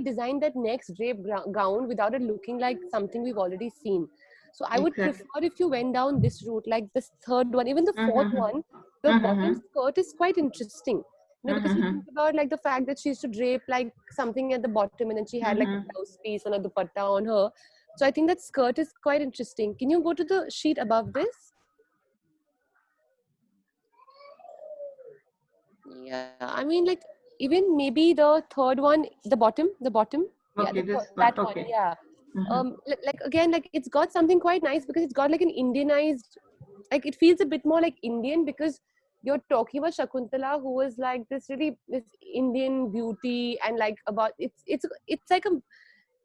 design that next draped gown without it looking like something we've already seen. So I would prefer if you went down this route, like this third one, even the fourth one, the bottom skirt is quite interesting. You know, because you think about like the fact that she used to drape like something at the bottom and then she had like a blouse piece on a dupatta on her. So I think that skirt is quite interesting. Can you go to the sheet above this? Yeah, I mean like even maybe the third one, the bottom. Okay, Yeah, this that one. one. Okay. Yeah. Like again, like it's got something quite nice because it's got like an Indianized, like it feels a bit more like Indian because you're talking about Shakuntala, who was like this Indian beauty and like about it's like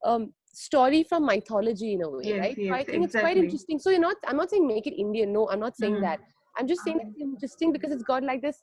a story from mythology in a way, Yes, right? So yes, I think it's quite exactly. interesting. So I'm not saying make it Indian. No, I'm not saying that. I'm just saying it's interesting because it's got like this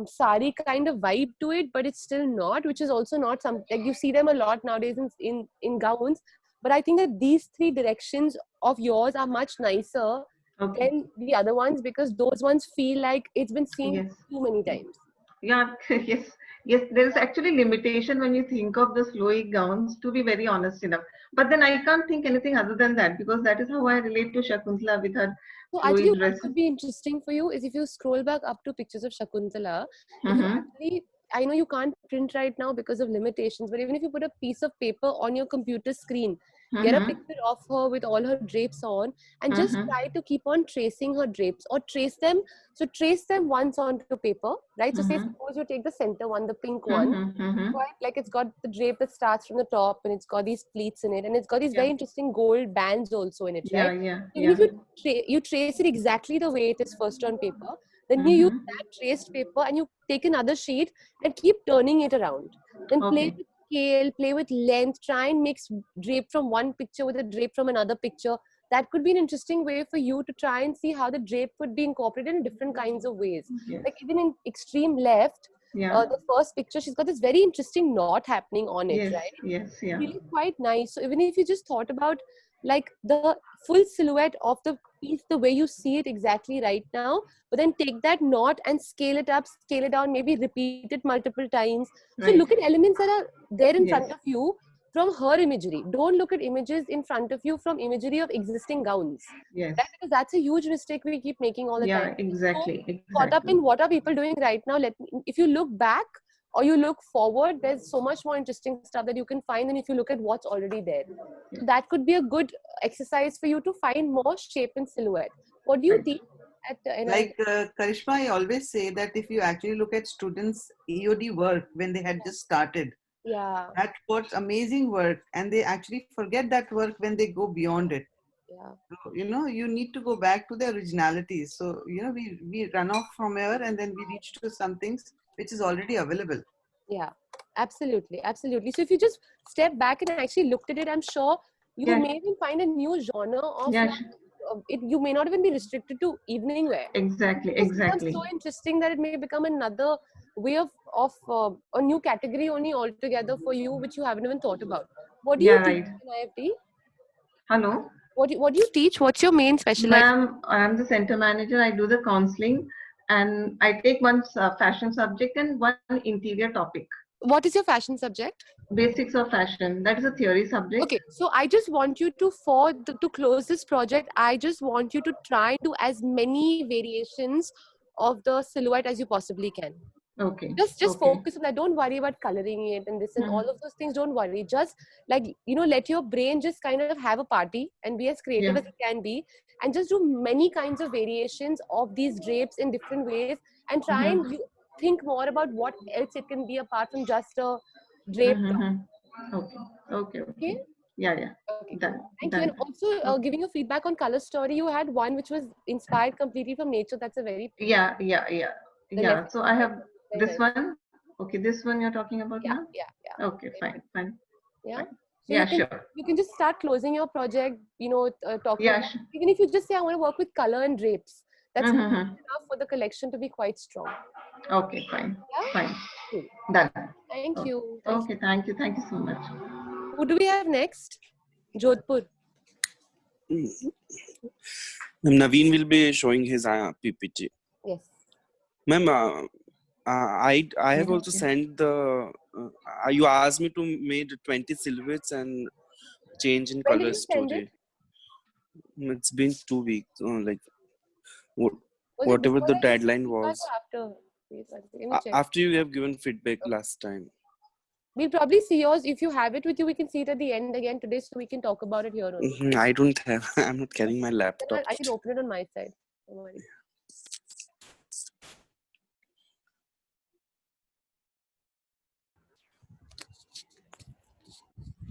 sari kind of vibe to it, but it's still not, which is also not some like you see them a lot nowadays in gowns. But I think that these three directions of yours are much nicer than the other ones because those ones feel like it's been seen too many times. Yeah, yes, there is actually limitation when you think of the flowy gowns, to be very honest enough. But then I can't think anything other than that because that is how I relate to Shakuntala with her So flowy actually, what dress. could be interesting for you is if you scroll back up to pictures of Shakuntala, if you actually, I know you can't print right now because of limitations, but even if you put a piece of paper on your computer screen, get a picture of her with all her drapes on, and just try to keep on tracing her drapes or trace them. So trace them once onto paper, right? So say suppose you take the center one, the pink one, quite like it's got the drape that starts from the top and it's got these pleats in it and it's got these very interesting gold bands also in it, right? Even if you trace it exactly the way it is first on paper, then you use that traced paper and you take another sheet and keep turning it around. Then play with scale, play with length, try and mix drape from one picture with a drape from another picture. That could be an interesting way for you to try and see how the drape could be incorporated in different kinds of ways. Like even in extreme left, the first picture, she's got this very interesting knot happening on it, right? Yes, yeah. Really quite nice. So even if you just thought about like the full silhouette of the piece, the way you see it exactly right now, but then take that knot and scale it up, scale it down, maybe repeat it multiple times. So look at elements that are there in front of you from her imagery. Don't look at images in front of you from imagery of existing gowns. Yes. Right? Because that's a huge mistake we keep making all the time. Exactly. So, caught up in what are people doing right now, if you look back or you look forward, there's so much more interesting stuff that you can find than if you look at what's already there. So that could be a good exercise for you to find more shape and silhouette. What do you think? Like Karishma, I always say that if you actually look at students' EOD work when they had just started, that was amazing work, and they actually forget that work when they go beyond it. So, you need to go back to the originality. So, we run off from here and then we reach to some things which is already available. Yeah, absolutely. So if you just step back and actually looked at it, I'm sure you may even find a new genre of you may not even be restricted to evening wear. Exactly. It becomes so interesting that it may become another way of a new category only altogether for you, which you haven't even thought about. What do you teach in IFT? Hello. What do you teach? What's your main specialization? Ma'am, I'm the center manager. I do the counseling and I take one fashion subject and one interior topic. What is your fashion subject? Basics of fashion. That is a theory subject. Okay, so I just want you to close this project, I just want you to try and do as many variations of the silhouette as you possibly can. Okay. Just focus on that. Don't worry about coloring it and this and all of those things. Don't worry. Just like, let your brain just kind of have a party and be as creative as it can be and just do many kinds of variations of these drapes in different ways and try and think more about what else it can be apart from just a drape. Okay. Yeah. Okay. Done. Thank you. And also giving you feedback on color story, you had one which was inspired completely from nature. That's a very yeah. So I have this one. Okay, this one you're talking about now? Yeah. Okay, fine. Yeah. Fine. So sure. You can just start closing your project, talking about, sure. even if you just say, I want to work with color and drapes. That's enough for the collection to be quite strong. Okay, fine. Yeah? Fine. Cool. Done. Thank you. Okay, thank you. Thank you so much. Who do we have next? Jodhpur. Naveen will be showing his PPT. Yes. Ma'am, I have also sent the. You asked me to make 20 silhouettes and change in When did colors you send today. it? It's been 2 weeks. Was Whatever it the before deadline was. After? Wait, one second, let me check. After you have given feedback last time. We'll probably see yours. If you have it with you, we can see it at the end again today, so we can talk about it here only. I don't have. I'm not carrying my laptop. I can open it on my side. Don't worry.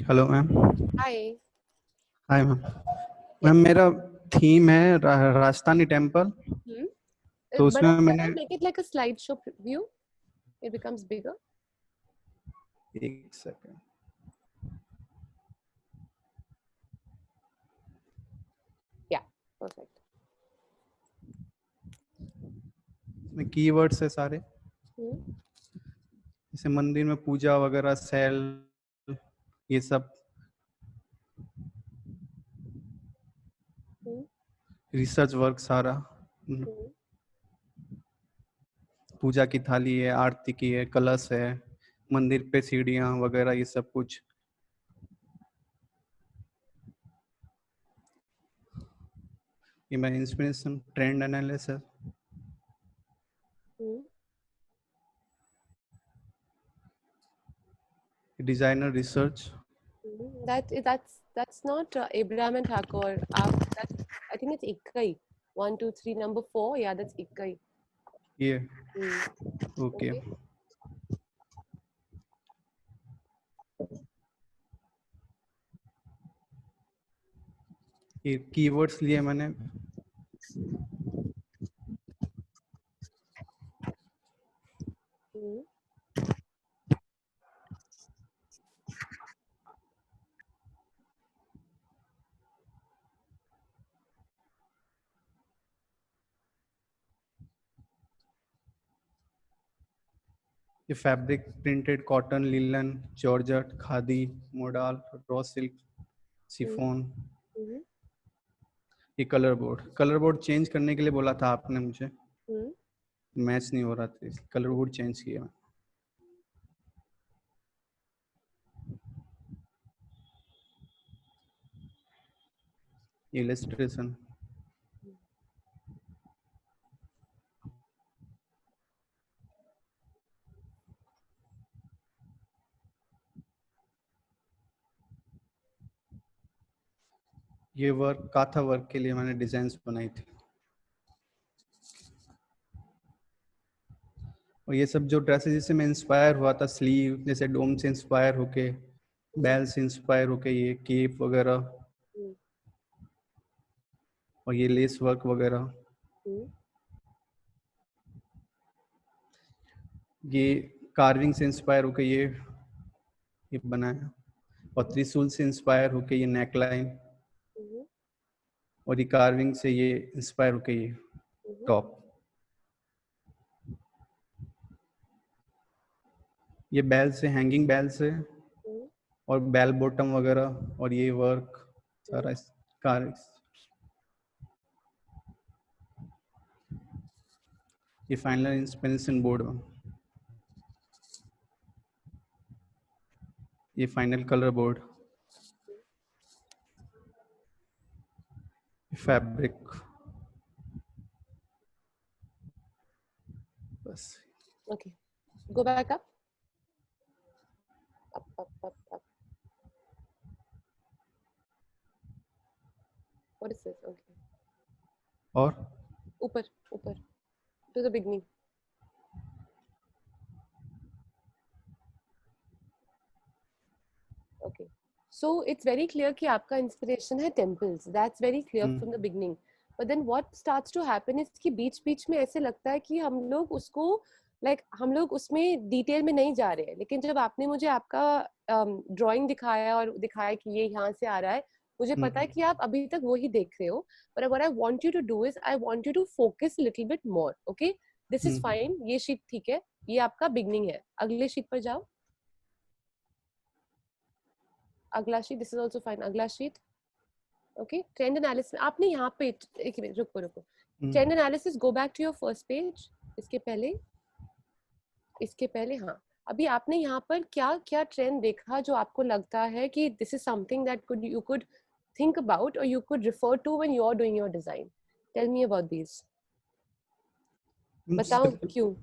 Hello ma'am. Hi. Hi ma'am. Ma'am मेरा theme है Rajasthani temple. तो उसमें मैंने make it like a slideshow view. It becomes bigger. एक second. Yeah, perfect. इसमें keywords है सारे, जैसे मंदिर में पूजा वगैरह, सेल, ये सब, रिसर्च वर्क सारा, पूजा की थाली है, आरती की है, कलश है, मंदिर पे सीढ़ियाँ वगैरह, ये सब कुछ। ये मैं inspiration, trend analysis, designer research. That's not Abraham and Thakur. I think it's Ikkai. 1, 2, 3, number 4. Yeah, that's Ikkai. Yeah. Okay. ये कीवर्ड्स लिए मैंने। ये fabric, printed cotton, linen, georgette, khadi, modal, raw silk, chiffon. ये कलर बोर्ड चेंज करने के लिए बोला था आपने मुझे, मैच नहीं हो रहा था, कलर बोर्ड चेंज किया। इलस्ट्रेशन, ये वर्क काथा वर्क के लिए मैंने डिजाइन्स बनाई थी। और ये सब जो ड्रेसेस जिससे मैं इंस्पायर हुआ था, स्लीव जैसे डोम से इंस्पायर होके, बैल से इंस्पायर होके, ये केप वगैरह, और ये लेस वर्क वगैरह, ये कार्विंग से इंस्पायर होके ये बनाया, और त्रिशूल से इंस्पायर होके ये नेकलाइन, और ये कार्विंग से ये इंस्पायर होके ये टॉप। ये बैल से, हैंगिंग बैल से, और बैल बॉटम वगैरह, और ये वर्क सारा कार। ये फाइनल इंस्पिरेशन बोर्ड में, ये फाइनल कलर बोर्ड, फैब्रिक, बस। Okay, go back up. Up. What is this? Okay. और ऊपर to the beginning. Okay. So it's very clear कि आपका inspiration है temples. That's very clear from the beginning. But then what starts to happen is कि बीच में ऐसे लगता है कि हम लोग उसको हम लोग उसमें डिटेल में नहीं जा रहे हैं, लेकिन जब आपने मुझे आपका ड्राइंग दिखाया और दिखाया कि ये यहाँ से आ रहा है, मुझे पता है कि आप अभी तक वही देख रहे हो। But what I want you to do is I want you to focus a little bit more. Okay, this is fine. ये शीट ठीक है, ये आपका बिगनिंग है। अगले शीट पर जाओ। अगला sheet, this is also fine. अगला शीट। Okay, trend analysis. आपने यहाँ पे एक मिनट रुको। Trend analysis, go back to your first page. इसके पहले हाँ, अभी आपने यहाँ पर क्या ट्रेंड देखा जो आपको लगता है कि this is something that you could think about or you could refer to when you are doing your design. Tell me about these. बताओ क्यों?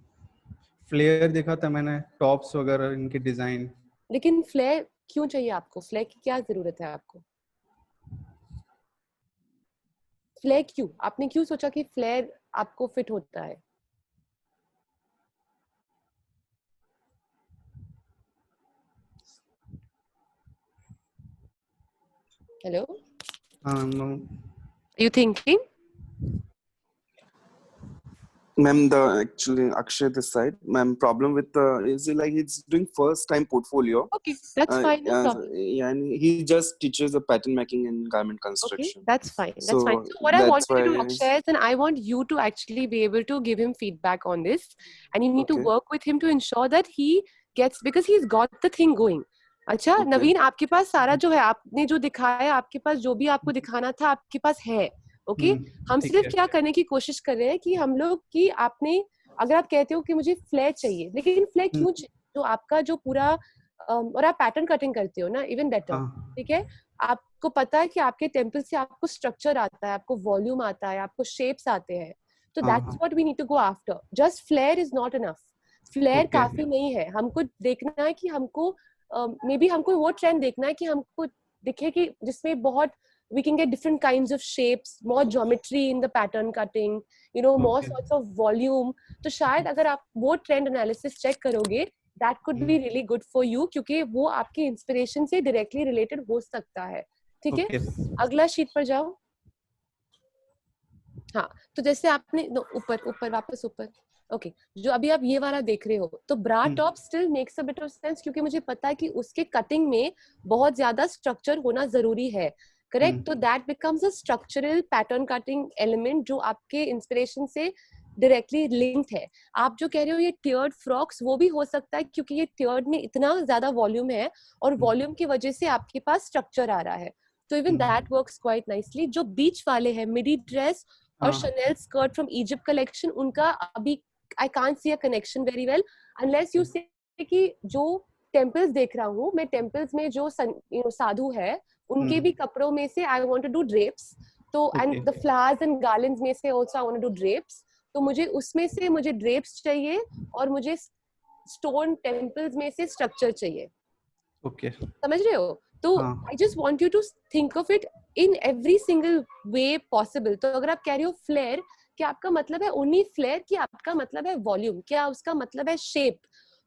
फ्लेयर देखा था मैंने, टॉप्स वगैरह इनके डिजाइन। लेकिन फ्लेयर क्यों चाहिए आपको? फ्लेयर की क्या जरूरत है आपको? फ्लेयर क्यों? आपने क्यों सोचा कि फ्लेयर आपको फिट होता है? Hello, you thinking? Ma'am, actually Akshay this side. Ma'am, problem with is like he's doing first time portfolio. Okay, that's fine, no problem. Yeah, and he just teaches the pattern making and garment Okay, construction. that's fine. That's So fine. So what I want that's you to do, why Akshay, is, and I want you to actually be able to give him feedback on this, and you need to Okay. work with him to ensure that he gets, because he's got the thing going. अच्छा Okay. नवीन, आपके पास सारा जो है, आपने जो दिखाया, आपके पास जो भी आपको दिखाना था आपके पास है। ओके, हम ठीक सिर्फ है। क्या करने की कोशिश कर रहे हैं कि हम लोग कि आपने, अगर आप कहते हो कि मुझे फ्लेयर चाहिए, लेकिन फ्लेयर क्यों चाहिए? जो आपका जो पूरा और आप पैटर्न कटिंग करते हो ना, इवन बेटर, हाँ, ठीक है। आपको पता है कि आपके टेम्पल से आपको स्ट्रक्चर आता है, आपको वॉल्यूम आता है, आपको शेप्स आते हैं, तो that's what we need to go after. Just flair is not enough. Flair Okay. काफी नहीं है। हमको देखना है कि हमको मे बी हमको वो ट्रेंड देखना है कि हमको दिखे कि जिसमें बहुत we can get different kinds of shapes, more geometry in the pattern cutting, you know, more Okay. sorts of volume. तो शायद अगर आप वो ट्रेंड एनालिसिस चेक करोगे, that could be really good for you, क्योंकि वो आपके इंस्पिरेशन से डायरेक्टली रिलेटेड हो सकता है। ठीक है, Okay. अगला शीट पर जाओ। हाँ, तो जैसे आपने ऊपर ऊपर वापस ऊपर, ओके, जो अभी आप ये वाला देख रहे हो, तो bra top still makes a bit of sense, क्योंकि मुझे पता है कि उसके कटिंग में बहुत ज्यादा स्ट्रक्चर होना जरूरी है, करेक्ट। तो that becomes a structural pattern cutting element जो आपके इंस्पिरेशन से डायरेक्टली लिंक्ड है। आप जो कह रहे हो ये टियर्ड फ्रॉक्स, वो भी हो सकता है क्योंकि ये टियर्ड में इतना ज्यादा वॉल्यूम है और वॉल्यूम की वजह से आपके पास स्ट्रक्चर आ रहा है, तो even that works quite nicely. जो बीच वाले हैं, मिडी ड्रेस और Chanel skirt from Egypt collection, उनका अभी I can't see a connection very well unless you say कि जो temples देख रहा हूँ मैं, temples में जो साधु है उनके भी कपड़ों में से I want to do drapes, तो and the flowers and garlands में से also I want to do drapes, तो मुझे उसमें से मुझे drapes चाहिए और मुझे stone temples में से structure चाहिए। Okay. समझ रहे हो? तो I just want you to think of it in every single way possible। तो अगर आप कह रहे हो फ्लेयर, क्या आपका मतलब है ओनली फ्लेयर, कि आपका मतलब है वॉल्यूम, क्या उसका मतलब है शेप,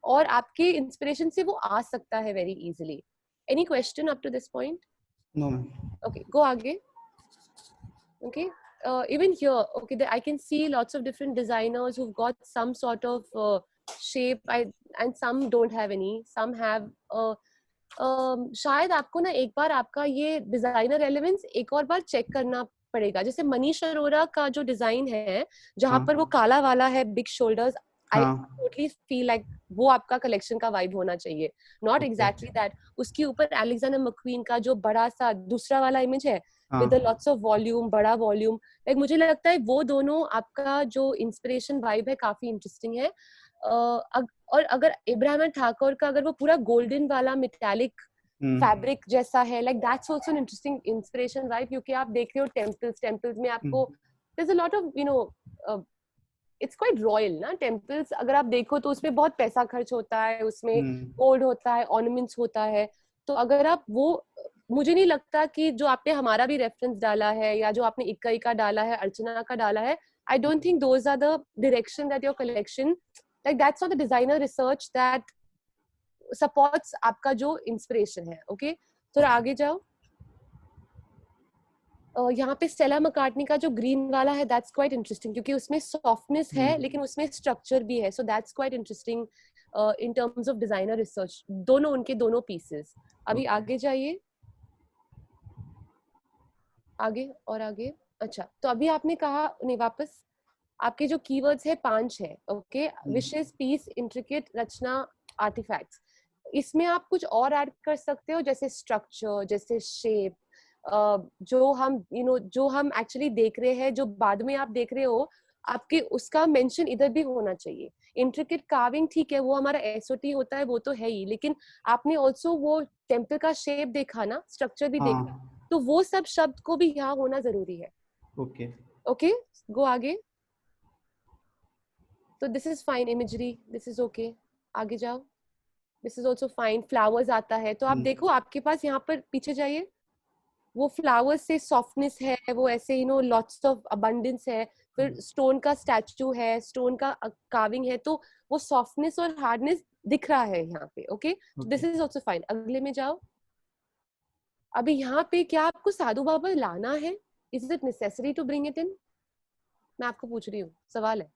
और आपके इंस्पिरेशन से वो आ सकता है very easily. Any question up to this point? No. Okay, go आगे। Okay, even here, okay, I can see lots of different designers who've got some sort of shape, and some don't have any, some have शायद आपको ना एक बार आपका ये designer elements एक और बार check करना पड़ेगा। जैसे मनीष अरोरा का जो डिजाइन है, जहाँ पर वो काला वाला है, big shoulders, I totally feel like वो आपका कलेक्शन का वाइब होना चाहिए, नॉट एग्जैक्टली दैट। उसके ऊपर अलेक्जेंडर मैक्वीन का जो बड़ा सा दूसरा वाला इमेज है विद लॉट्स ऑफ वॉल्यूम, बड़ा वॉल्यूम, लाइक मुझे लगता है वो दोनों आपका जो इंस्पिरेशन वाइब है काफी इंटरेस्टिंग है। और अगर इब्राहिम ठाकुर का अगर वो पूरा गोल्डन वाला मेटालिक फैब्रिक जैसा है, like that's also an interesting inspiration vibe, क्योंकि आप देख रहे हो टेम्पल्स में आपको there is a lot of it's quite royal ना टेम्पल्स। अगर आप देखो तो उसमें बहुत पैसा खर्च होता है, उसमें गोल्ड होता है, ऑर्नामेंट्स होता है। तो अगर आप वो, मुझे नहीं लगता कि जो आपने हमारा भी रेफरेंस डाला है या जो आपने इक्का का डाला है, अर्चना का डाला है, I don't think those are the direction that your collection, like that's not the designer research that supports आपका जो इंस्पिरेशन है। ओके, थोड़ा आगे जाओ। यहाँ पे स्टेला मैकार्टनी का जो ग्रीन वाला है, दैट्स क्वाइट इंटरेस्टिंग, क्योंकि उसमें सॉफ्टनेस है लेकिन उसमें स्ट्रक्चर भी है, so that's quite interesting in terms of designer research, दोनों उनके दोनों पीसेस। अभी आगे जाइए, आगे और आगे। अच्छा, तो अभी आपने कहा नहीं, वापस आपके जो कीवर्ड्स है 5 है, ओके, विशेस, पीस, इंट्रिकेट, रचना, आर्टिफैक्ट्स। इसमें आप कुछ और ऐड कर सकते हो, जैसे स्ट्रक्चर, जैसे शेप, जो हम जो हम एक्चुअली देख रहे हैं, जो बाद में आप देख रहे हो, आपके उसका मेंशन इधर भी होना चाहिए। इंट्रिकेट कार्विंग ठीक है, वो हमारा एसओटी होता है, वो तो है ही, लेकिन आपने ऑल्सो वो टेम्पल का शेप देखा ना, स्ट्रक्चर भी देखा, तो वो सब शब्द को भी यहाँ होना जरूरी है। ओके, ओके, गो आगे। तो this is fine imagery, this is okay. आगे जाओ, this is also fine. Flowers आता है तो आप देखो आपके पास यहाँ पर पीछे जाइए, वो फ्लावर्स से सॉफ्टनेस है, वो ऐसे you know lots of abundance है। फिर स्टोन का स्टैचू है, स्टोन का कार्विंग है, तो वो सॉफ्टनेस और हार्डनेस दिख रहा है यहाँ पे। Okay, this is also fine. अगले में जाओ। अभी यहाँ पे क्या आपको साधु बाबा लाना है? Is it necessary to bring it in? मैं आपको पूछ रही हूँ, सवाल है।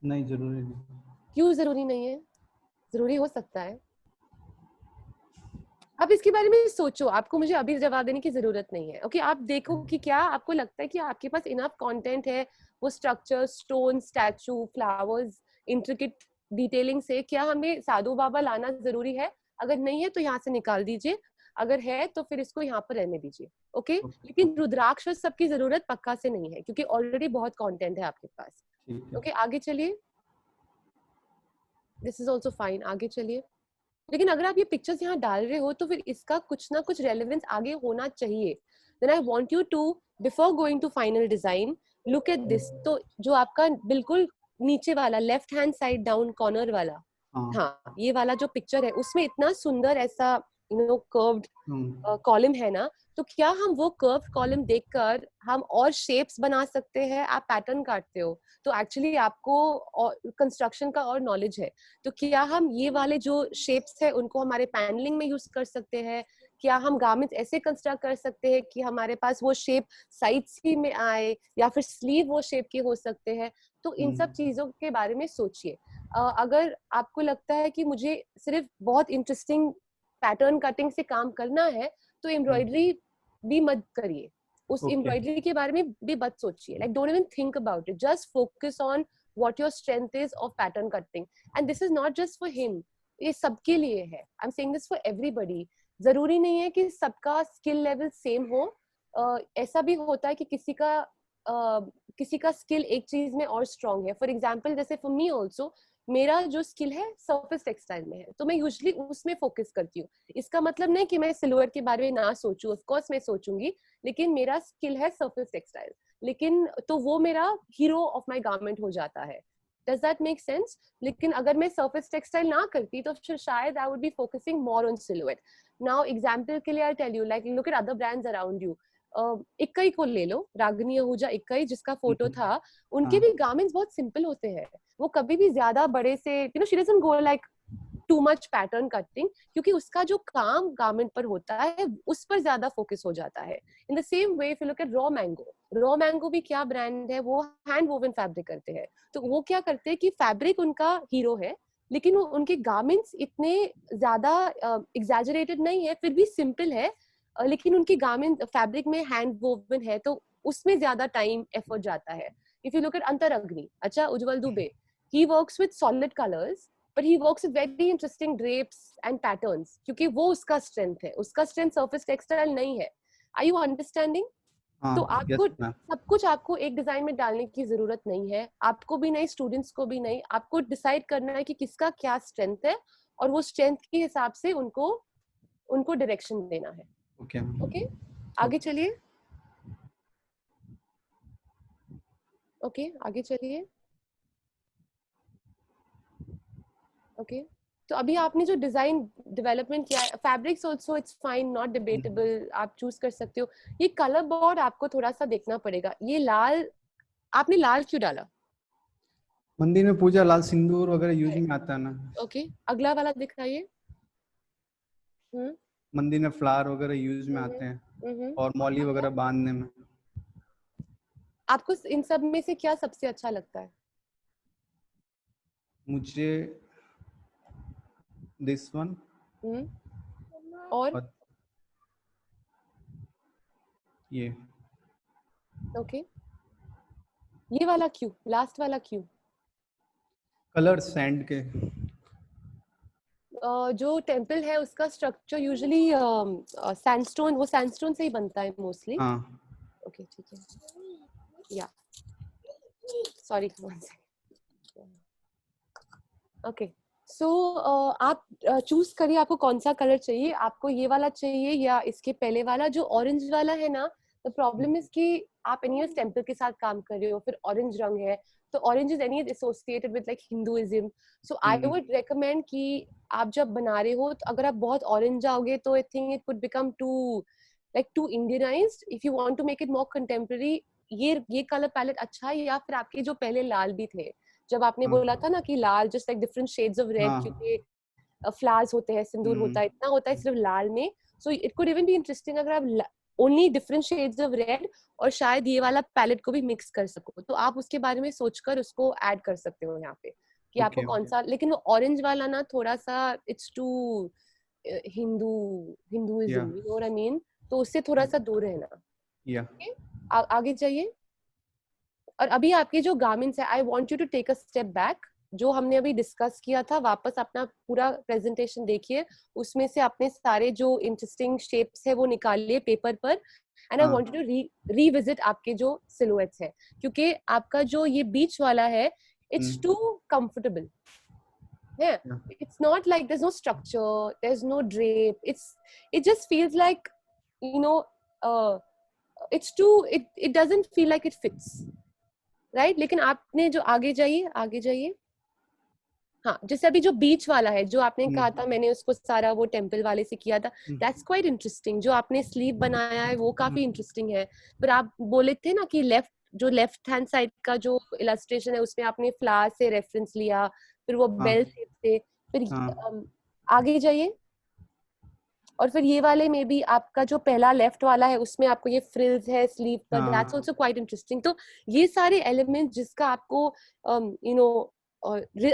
नहीं, जरूरी नहीं। क्यों जरूरी नहीं है? जरूरी हो सकता है। आप इसके बारे में सोचो, आपको मुझे अभी जवाब देने की जरूरत नहीं है। ओके, आप देखो कि क्या आपको लगता है कि आपके पास इनफ कंटेंट है वो structure, stone, statue, flowers, intricate detailing से, क्या हमें साधु बाबा लाना जरूरी है? अगर नहीं है तो यहाँ से निकाल दीजिए, अगर है तो फिर इसको यहाँ पर रहने दीजिए। ओके, लेकिन रुद्राक्ष सबकी जरूरत पक्का से नहीं है क्योंकि ऑलरेडी बहुत कंटेंट है आपके पास। ओके, आगे चलिए। दिस इज ऑल्सो फाइन, आगे चलिए। लेकिन अगर आप ये पिक्चर्स यहाँ डाल रहे हो तो फिर इसका कुछ ना कुछ रेलेवेंस आगे होना चाहिए। Then I want you to, before going to final design, look at this. तो जो आपका बिल्कुल नीचे वाला left hand side down corner वाला, हाँ ये वाला जो पिक्चर है, उसमें इतना सुंदर ऐसा यू नो कर्व्ड कॉलम है ना, तो क्या हम वो कर्व्ड कॉलम देखकर हम और शेप्स बना सकते हैं? आप पैटर्न काटते हो तो एक्चुअली आपको कंस्ट्रक्शन का और नॉलेज है, तो क्या हम ये वाले जो शेप्स है उनको हमारे पैनलिंग में यूज कर सकते हैं? क्या हम गारमेंट्स ऐसे कंस्ट्रक्ट कर सकते हैं कि हमारे पास वो शेप साइड सी में आए, या फिर स्लीव वो शेप के हो सकते हैं? तो इन सब चीजों के बारे में सोचिए। अगर आपको लगता है कि मुझे सिर्फ बहुत इंटरेस्टिंग पैटर्न कटिंग से काम करना है तो एम्ब्रॉयडरी भी मत करिए, उस एम्ब्रॉयडरी के बारे में भी मत सोचिए। Like don't even think about it, just focus on what your strength is of pattern cutting. And this is not just for him, ये सबके लिए है। I am saying this for everybody. जरूरी नहीं है कि सबका स्किल लेवल सेम हो। ऐसा भी होता है कि किसी का स्किल एक चीज में और स्ट्रांग है। फॉर एग्जाम्पल, जैसे फॉर मी ऑल्सो, मेरा जो स्किल है सरफेस टेक्सटाइल में है, तो मैं यूजुअली उसमें फोकस करती हूँ। इसका मतलब नहीं कि मैं सिल्वर के बारे में ना सोचूं, ऑफ कोर्स मैं सोचूंगी, लेकिन मेरा स्किल है सरफेस टेक्सटाइल, लेकिन तो वो मेरा हीरो ऑफ माय गारमेंट हो जाता है। Does that make sense? लेकिन अगर मैं सरफेस टेक्सटाइल ना करती तो फिर शायद I would be focusing more on silhouette. Now example के लिए I tell you, like look at other brands around you. इक्कई को ले लो, रागनी आहूजा इक्कई जिसका फोटो था, उनके भी गारमेंट्स बहुत सिंपल होते हैं। वो कभी भी ज्यादा बड़े से you know she doesn't go like too much pattern cutting, क्योंकि उसका जो काम गारमेंट पर होता है उस पर ज्यादा फोकस हो जाता है। In the same way if you look at raw mango भी क्या ब्रांड है, वो हैंड वोवन फैब्रिक करते हैं। तो वो क्या करते हैं कि फैब्रिक उनका हीरो है, लेकिन वो उनके गारमेंट्स इतने ज्यादा एग्जैजरेटेड नहीं है, फिर भी सिंपल है, लेकिन उनकी गारमेंट फैब्रिक में हैंड वोवन है, तो उसमें ज्यादा टाइम एफर्ट जाता है। इफ यू लुक एट अंतर अग्नि, अच्छा उज्जवल Dubey, he works with solid colors but he works with very interesting drapes and patterns, क्योंकि वो उसका strength है, उसका strength surface textile नहीं है। Are you understanding? तो आपको सब कुछ आपको एक डिजाइन में डालने की जरूरत नहीं है, आपको भी नहीं, स्टूडेंट्स को भी नहीं। आपको डिसाइड करना है कि किसका क्या स्ट्रेंथ है और वो स्ट्रेंथ के हिसाब से उनको डायरेक्शन देना है। ओके, आगे चलिए। ओके, आगे चलिए। ओके, तो अभी आपने जो डिजाइन डेवलपमेंट किया है, fabrics also it's fine, not debatable, आप चूज कर सकते हो। ये कलर बोर्ड आपको थोड़ा सा देखना पड़ेगा। ये लाल, आपने लाल क्यों डाला? मंदिर में पूजा लाल सिंदूर वगैरह यूज में आता है ना। ओके, अगला वाला दिखाइए। मंदिर में फ्लावर वगैरह यूज में आते हैं और मौली वगैरह बांधने में। आपको इन सब में से क्या सबसे अच्छा लगता है? मुझे दिस वन और ये। ओके, ये वाला क्यों, लास्ट वाला क्यों? कलर सैंड के। जो टेंपल है उसका स्ट्रक्चर यूजुअली सैंडस्टोन, वो सैंडस्टोन से ही बनता है मोस्टली। ओके, ठीक है, या सॉरी, ओके। सो आप चूज करिए आपको कौन सा कलर चाहिए। आपको ये वाला चाहिए या इसके पहले वाला जो ऑरेंज वाला है ना, द प्रॉब्लम इज कि आप एनीवेज टेम्पल के साथ काम कर रहे हो, फिर ऑरेंज रंग है, तो orange is any associated with like Hinduism. So I would recommend कि आप जब बना रहे हो तो अगर आप बहुत ऑरेंज जाओगे तो I think it could become too Indianised. If you want to make it more contemporary, ये कलर पैलेट अच्छा है, या फिर आपके जो पहले लाल भी थे, जब आपने बोला था ना कि लाल just like different shades of red, क्योंकि फ्लावर्स होते हैं, सिंदूर होता है, इतना होता है सिर्फ लाल में. So it could even be interesting अगर आप only different shades of red और शायद ये वाला पैलेट को भी मिक्स कर सको, तो आप उसके बारे में सोचकर उसको ऐड कर सकते हो यहाँ पे कि आपको कौन सा. लेकिन वो ऑरेंज वाला ना थोड़ा सा it's too Hinduism, you know what I mean, तो उससे थोड़ा सा दूर रहना. आगे जाइए. और अभी आपके जो गारमेंट्स है, I want you to take a step back. जो हमने अभी डिस्कस किया था, वापस अपना पूरा प्रेजेंटेशन देखिए, उसमें से अपने सारे जो इंटरेस्टिंग शेप्स है वो निकालिए पेपर पर, and I want you to revisit आपके जो सिलुएट्स है, क्योंकि आपका जो ये बीच वाला है it's too comfortable. It's not like there's no structure, there's no drape, it just feels like, you know, it doesn't feel like it fits, right? लेकिन आपने जो आगे जाइए. हाँ, जैसे अभी जो बीच वाला है, जो आपने कहा था मैंने उसको सारा वो टेम्पल वाले से किया था, दैट्स क्वाइट इंटरेस्टिंग. जो आपने स्लीव बनाया है वो काफी इंटरेस्टिंग है. फिर आप बोले थे ना कि लेफ्ट हैंड साइड का जो इलस्ट्रेशन है उसमें आपने फ्लावर से रेफरेंस लिया, फिर वो बेल शेप से, फिर आगे जाइए. और फिर ये वाले में भी आपका जो पहला लेफ्ट वाला है उसमें आपको ये फ्रिल्स है स्लीव पर, दैट्स आल्सो क्वाइट इंटरेस्टिंग. तो ये सारे एलिमेंट जिसका आपको यू नो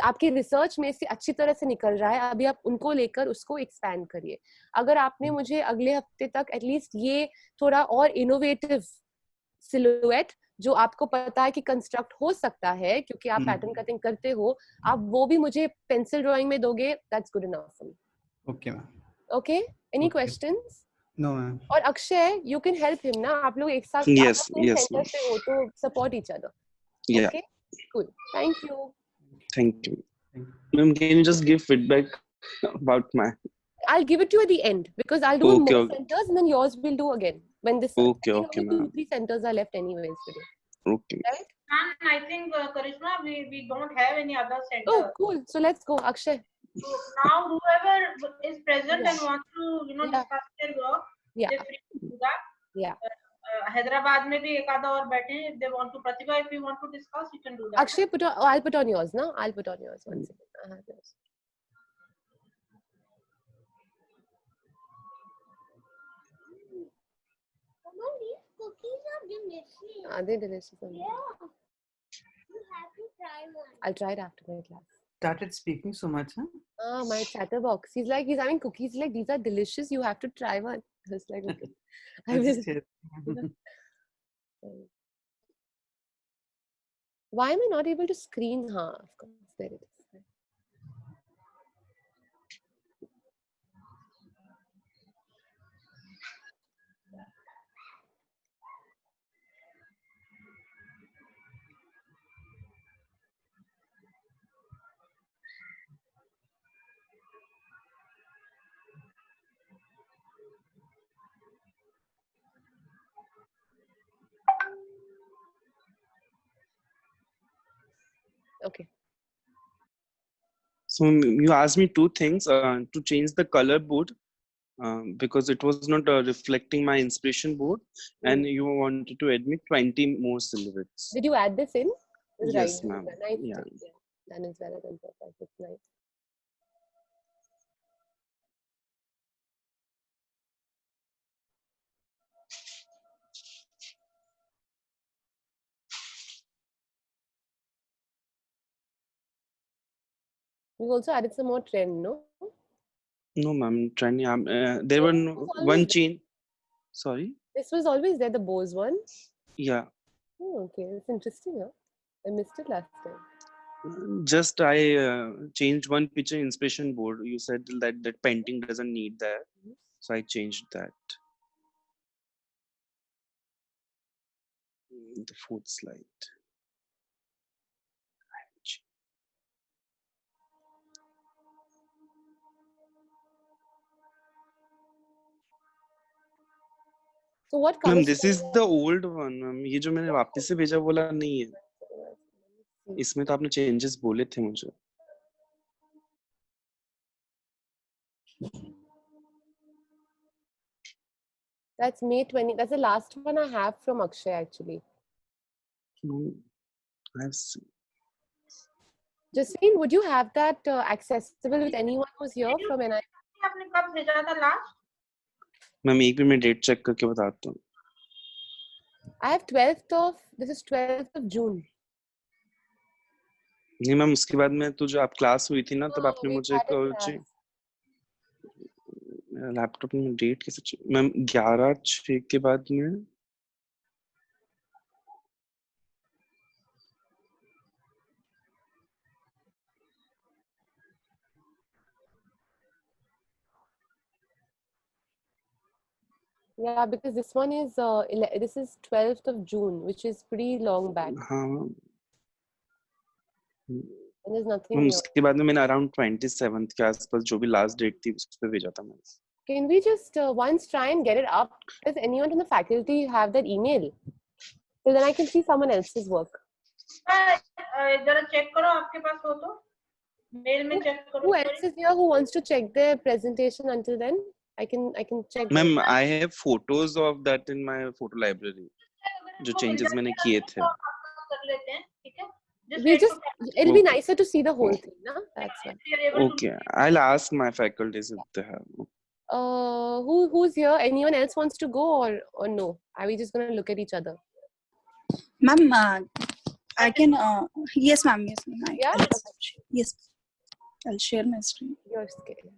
आपके रिसर्च में से अच्छी तरह से निकल रहा है, अभी आप उनको लेकर उसको एक्सपैंड करिए. अगर आपने मुझे अगले हफ्ते तक एटलीस्ट ये थोड़ा और इनोवेटिव सिलुएट जो आपको पता है कि कंस्ट्रक्ट हो सकता है क्योंकि आप पैटर्न कटिंग करते हो, आप वो भी मुझे पेंसिल ड्राइंग में दोगे, that's good enough for me. Okay ma'am. Okay, any questions? No ma'am. और Akshay, you can help him ना, आप लोग एक साथ सेंटर पे हो तो support each other. Okay, cool, thank you. Thank you. Ma'am, can you just give feedback about my... I'll give it to you at the end because I'll do more centers and then yours will do again when this. Okay, okay, ma'am. 2-3 centers are left anyways today. Okay. Right? And I think Karishma, we don't have any other center. Oh, cool. So let's go, Akshay. So now whoever is present and wants to discuss their work, they're free to do that. Yeah. Hyderabad में भी एक आधा और बैठे हैं. If they want to, Pratibha, if you want to discuss, you can do that. Akshay, I'll put on yours, no? I'll put on yours. One second. I have yours. Mama, these cookies are delicious. Are they delicious? Yeah. You have to try one. I'll try it after my class. Started speaking so much, huh? My chatterbox. He's having cookies. He's like, these are delicious. You have to try one. I was like, okay. Why am I not able to screen? Of course, there it is. Okay. So you asked me two things to change the color board because it was not reflecting my inspiration board, and you wanted to add me 20 more silhouettes. Did you add this in? Yes, ma'am. Nice. Yeah. That is better than perfect. It's nice. We've also added some more trend, no? No, ma'am. There were one chain. Sorry. This was always there, the bows one. Yeah. Oh, okay. It's interesting, huh? I missed it last time. Just I changed one picture inspiration board. You said that painting doesn't need that, so I changed that. The fourth slide. So what ma'am colors? This is the old one ma'am, ये जो मैंने वापस से भेजा बोला नहीं है, इसमें तो आपने चेंजेस बोले थे मुझे. That's May 20. That's the last one I have from Akshay actually. I've seen. Jasmine, would you have that accessible with anyone who's here from NI? आपने कब भेजा था लास्ट? मैम एक भी मैं डेट चेक करके बताता हूँ. I have 12th of, this is 12th of June. नहीं मैम, उसके बाद में तो जो आप क्लास हुई थी ना, तब आपने we मुझे had a class. लैपटॉप में डेट कैसे मैम 11/6 के बाद में. Yeah, because this one is this is 12th of June, which is pretty long back. हाँ And there's nothing ma'am, here. उसके बाद में मैंने अराउंड 27th के आसपास जो भी लास्ट डेट थी उस पे भेजा था मैं. Can we just once try and get it up? Does anyone from the faculty have that email? So then I can see someone else's work. जरा चेक करो आपके पास हो तो मेल में चेक करो. Who else is here who wants to check their presentation until then? I can check. Ma'am I have photos of that in my photo library. जो changes मैंने किए थे. कर लेते हैं, ठीक है? We just, it'll be nicer to see the whole thing, na? That's why. Okay, I'll ask my faculties if they have. Who's here? Anyone else wants to go or no? Are we just gonna look at each other? Ma'am, I can. Yes, ma'am. Yes, ma'am. Yeah. Yes. I'll share my screen. Your screen.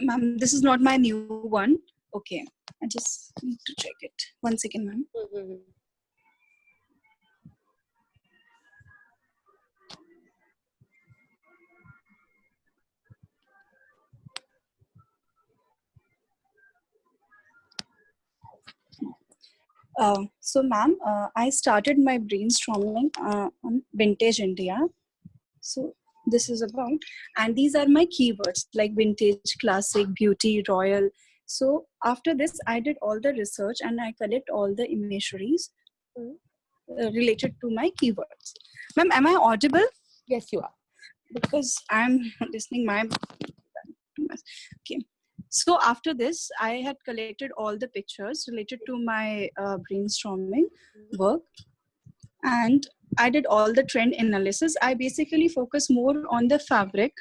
Ma'am, this is not my new one. Okay, I just need to check it. 1 second, ma'am. So, ma'am, I started my brainstorming on Vintage India. So this is about, and these are my keywords like vintage, classic, beauty, royal. So after this, I did all the research and I collect all the imageries related to my keywords. Ma'am, am I audible? Yes, you are. Because I'm listening my. Okay. So after this, I had collected all the pictures related to my brainstorming work, and I did all the trend analysis. I basically focus more on the fabric,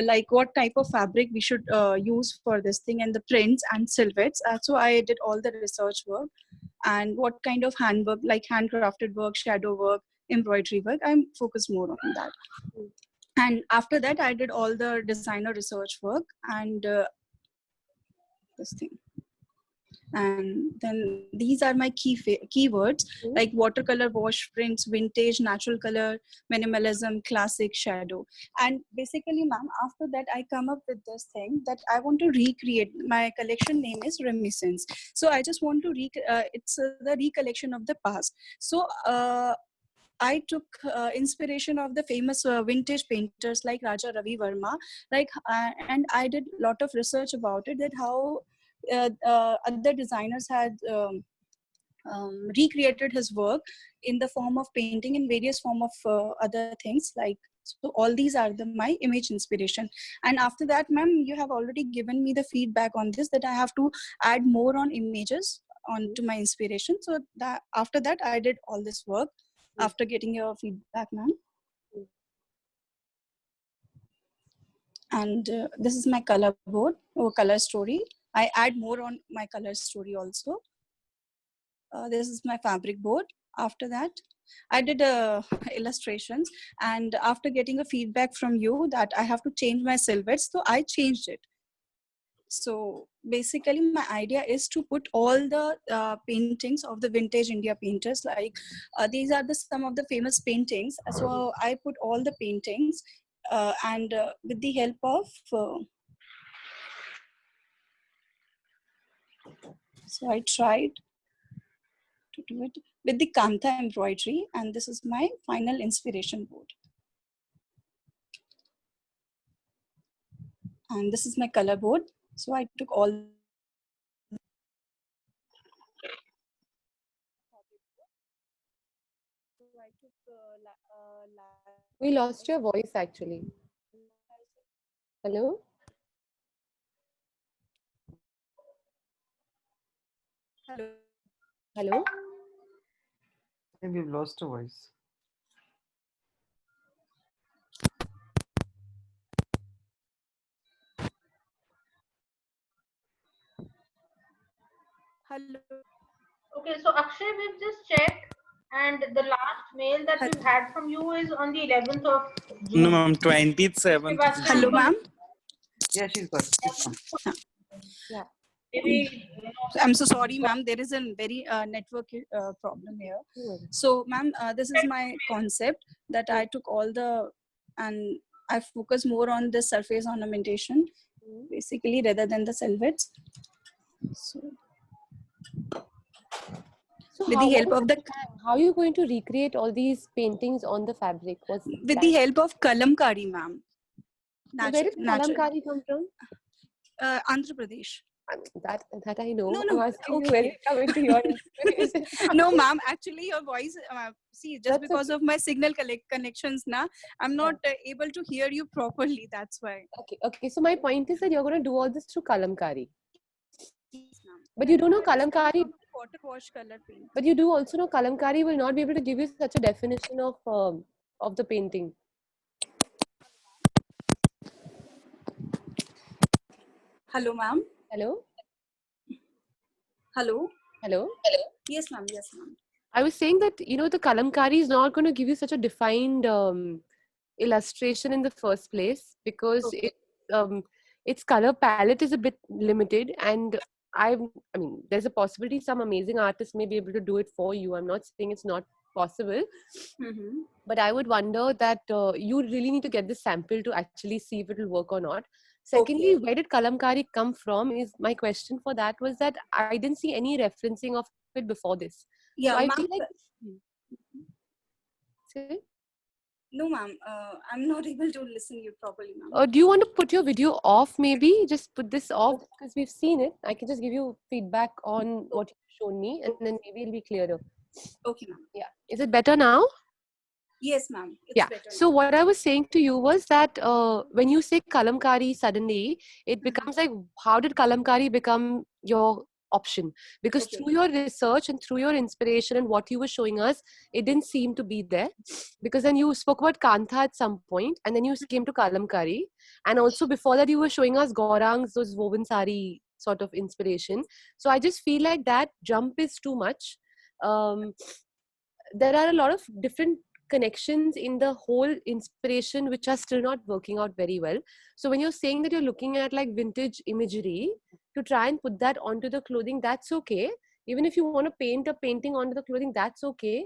like what type of fabric we should use for this thing, and the prints and silhouettes. So I did all the research work, and what kind of handwork, like handcrafted work, shadow work, embroidery work. I'm focused more on that. And after that, I did all the designer research work and this thing. And then these are my keywords like watercolor, wash prints, vintage, natural color, minimalism, classic, shadow. And basically, ma'am, after that, I come up with this thing that I want to recreate. My collection name is Reminiscence. So I just want to, it's the recollection of the past. So I took inspiration of the famous vintage painters like Raja Ravi Verma, and I did a lot of research about it, that how other designers had recreated his work in the form of painting and various form of other things. Like, so all these are my image inspiration. And after that, ma'am, you have already given me the feedback on this, that I have to add more on images onto my inspiration. So that after that, I did all this work after getting your feedback, ma'am. And this is my color board or color story. I add more on my color story also. This is my fabric board. After that, I did illustrations, and after getting a feedback from you that I have to change my silhouettes, so I changed it. So basically, my idea is to put all the paintings of the vintage India painters. Like these are some of the famous paintings. So I put all the paintings, and with the help of. So I tried to do it. with the Kantha embroidery, and this is my final inspiration board. And this is my color board. So I took all We lost your voice actually. Hello? Hello. Hello? Maybe we've lost a voice. Hello. Okay, so Akshay, we've just checked, and the last mail that we've had from you is on the 11th of June. No, ma'am, 27th. Hello, ma'am. Yeah, she's got it. Yeah. Maybe, I'm so sorry, ma'am. There is a very network problem here. So, ma'am, this is my concept that I took all the, and I focus more on the surface ornamentation, basically, rather than the silhouettes. So with the help of the, how are you going to recreate all these paintings on the fabric? What's with the help of kalamkari, ma'am. So where did kalamkari come from? Andhra Pradesh. I mean, that I know. No, I'm asking you where it come into your inspiration. No, ma'am. Actually, your voice. See, just because of my signal connections, now I'm not able to hear you properly. That's why. Okay. So my point is that you're going to do all this through kalamkari. But you don't know kalamkari. Water wash color paint. But you do also know kalamkari will not be able to give you such a definition of the painting. Hello, ma'am. Hello. Hello. Hello. Yes, ma'am. Yes, ma'am. I was saying that the kalamkari is not going to give you such a defined illustration in the first place because its color palette is a bit limited, and I mean, there's a possibility some amazing artist may be able to do it for you. I'm not saying it's not possible, but I would wonder that you really need to get this sample to actually see if it will work or not. Secondly, where did kalamkari come from? Is my question for that was that I didn't see any referencing of it before this. Yeah, so I feel like. No, ma'am. I'm not able to listen you properly, ma'am. Do you want to put your video off? Maybe just put this off because we've seen it. I can just give you feedback on what you've shown me, and then maybe it'll be clearer. Okay, ma'am. Yeah. Is it better now? Yes, ma'am. Yeah. So what I was saying to you was that when you say kalamkari, suddenly it becomes like, how did kalamkari become your option? Because through your research and through your inspiration and what you were showing us, it didn't seem to be there. Because then you spoke about Kantha at some point, and then you came to kalamkari, and also before that you were showing us Gaurangs, those woven sari sort of inspiration. So I just feel like that jump is too much. There are a lot of different connections in the whole inspiration which are still not working out very well. So when you're saying that you're looking at like vintage imagery to try and put that onto the clothing, that's okay. Even if you want to paint a painting onto the clothing, that's okay.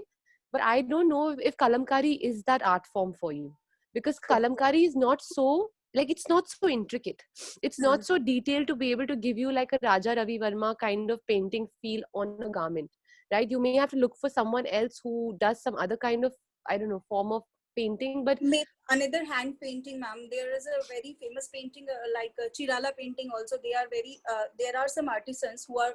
But I don't know if kalamkari is that art form for you, because kalamkari is not so, like, it's not so intricate. It's not so detailed to be able to give you like a Raja Ravi Verma kind of painting feel on a garment, right? You may have to look for someone else who does some other kind of, I don't know, form of painting. But another hand painting, ma'am. There is a very famous painting like Chirala painting also. They are very, there are some artisans who are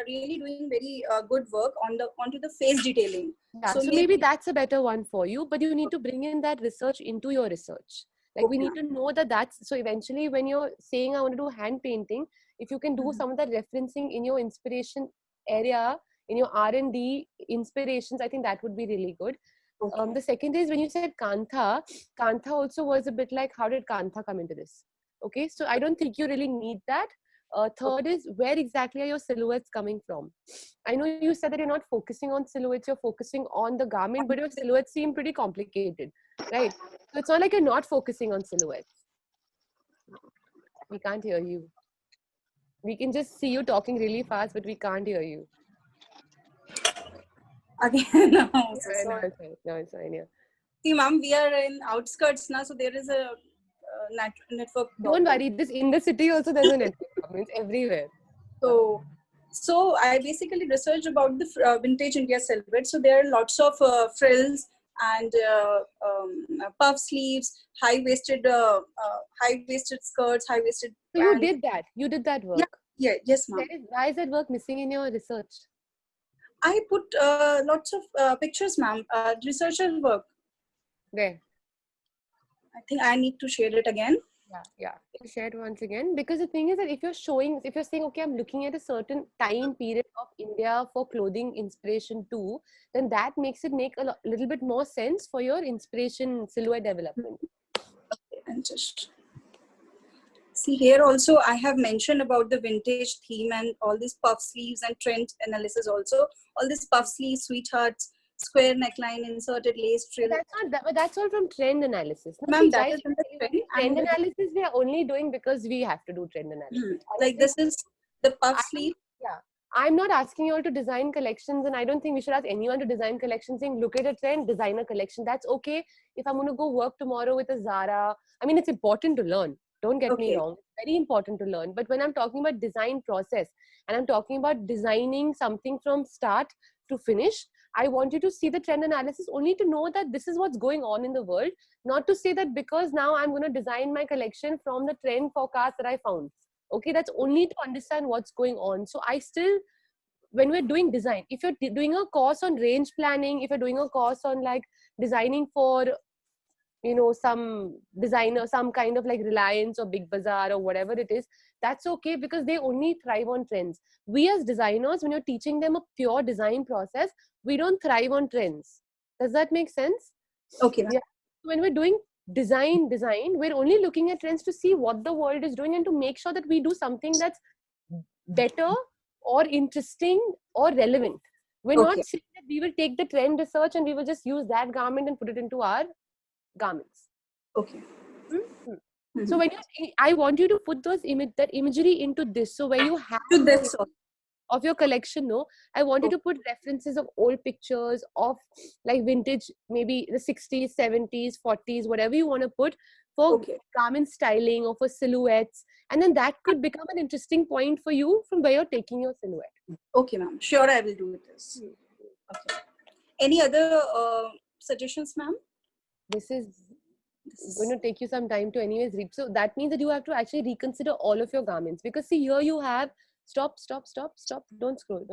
really doing very good work onto the face detailing. Yeah, so maybe that's a better one for you, but you need to bring in that research into your research. Like we need to know that that's, so eventually when you're saying I want to do hand painting, if you can do some of that referencing in your inspiration area, in your R&D inspirations, I think that would be really good. The second is when you said Kantha also was a bit like, how did Kantha come into this? Okay, so I don't think you really need that. Third is, where exactly are your silhouettes coming from? I know you said that you're not focusing on silhouettes, you're focusing on the garment, but your silhouettes seem pretty complicated, right? So it's not like you're not focusing on silhouettes. We can't hear you. We can just see you talking really fast, but we can't hear you. Again, no. No, it's fine. Yeah. See, ma'am, we are in outskirts now, so there is a network problem. Don't worry. This in the city also there's a network problem. It's everywhere. So So I basically researched about the vintage India silhouette. So there are lots of frills and puff sleeves, high-waisted skirts, high-waisted So you pants. did that. You did that work. Yeah, yes, ma'am. Why is that work missing in your research? I put lots of pictures, ma'am. Researcher work. Where? I think I need to share it again. Yeah. Share it once again, because the thing is that if you're saying, okay, I'm looking at a certain time period of India for clothing inspiration too, then that makes it make a little bit more sense for your inspiration silhouette development. Okay, and just see here also I have mentioned about the vintage theme and all these puff sleeves and trend analysis also. All these puff sleeves, sweethearts, square neckline, inserted lace frill. But that's all from trend analysis. No? Ma'am, See, that guys, is in the trend analysis we are only doing because we have to do trend analysis. Like this is the puff sleeve. Yeah. I'm not asking you all to design collections, and I don't think we should ask anyone to design collections saying, look at a trend, design a collection. That's okay if I'm going to go work tomorrow with a Zara. I mean, it's important to learn. Don't get me wrong. It's very important to learn. But when I'm talking about design process and I'm talking about designing something from start to finish, I want you to see the trend analysis only to know that this is what's going on in the world, not to say that because now I'm going to design my collection from the trend forecast that I found. Okay, that's only to understand what's going on. So I still, when we're doing design, if you're doing a course on range planning, if you're doing a course on like designing for, some designer, some kind of like Reliance or Big Bazaar or whatever it is, that's okay because they only thrive on trends. We as designers, when you're teaching them a pure design process, we don't thrive on trends. Does that make sense? Okay. Yeah. When we're doing design, we're only looking at trends to see what the world is doing and to make sure that we do something that's better or interesting or relevant. We're not saying that we will take the trend research and we will just use that garment and put it into our garments. Okay. So when I want you to put that imagery into this. So where you have this of your collection, I want you to put references of old pictures of like vintage, maybe the 60s, 70s, 40s, whatever you want to put for garment styling or for silhouettes. And then that could become an interesting point for you from where you're taking your silhouette. Okay, ma'am. Sure, I will do this. Okay. Any other suggestions, ma'am? This is going to take you some time to anyways read. So that means that you have to actually reconsider all of your garments, because see, here you have stop. Don't scroll.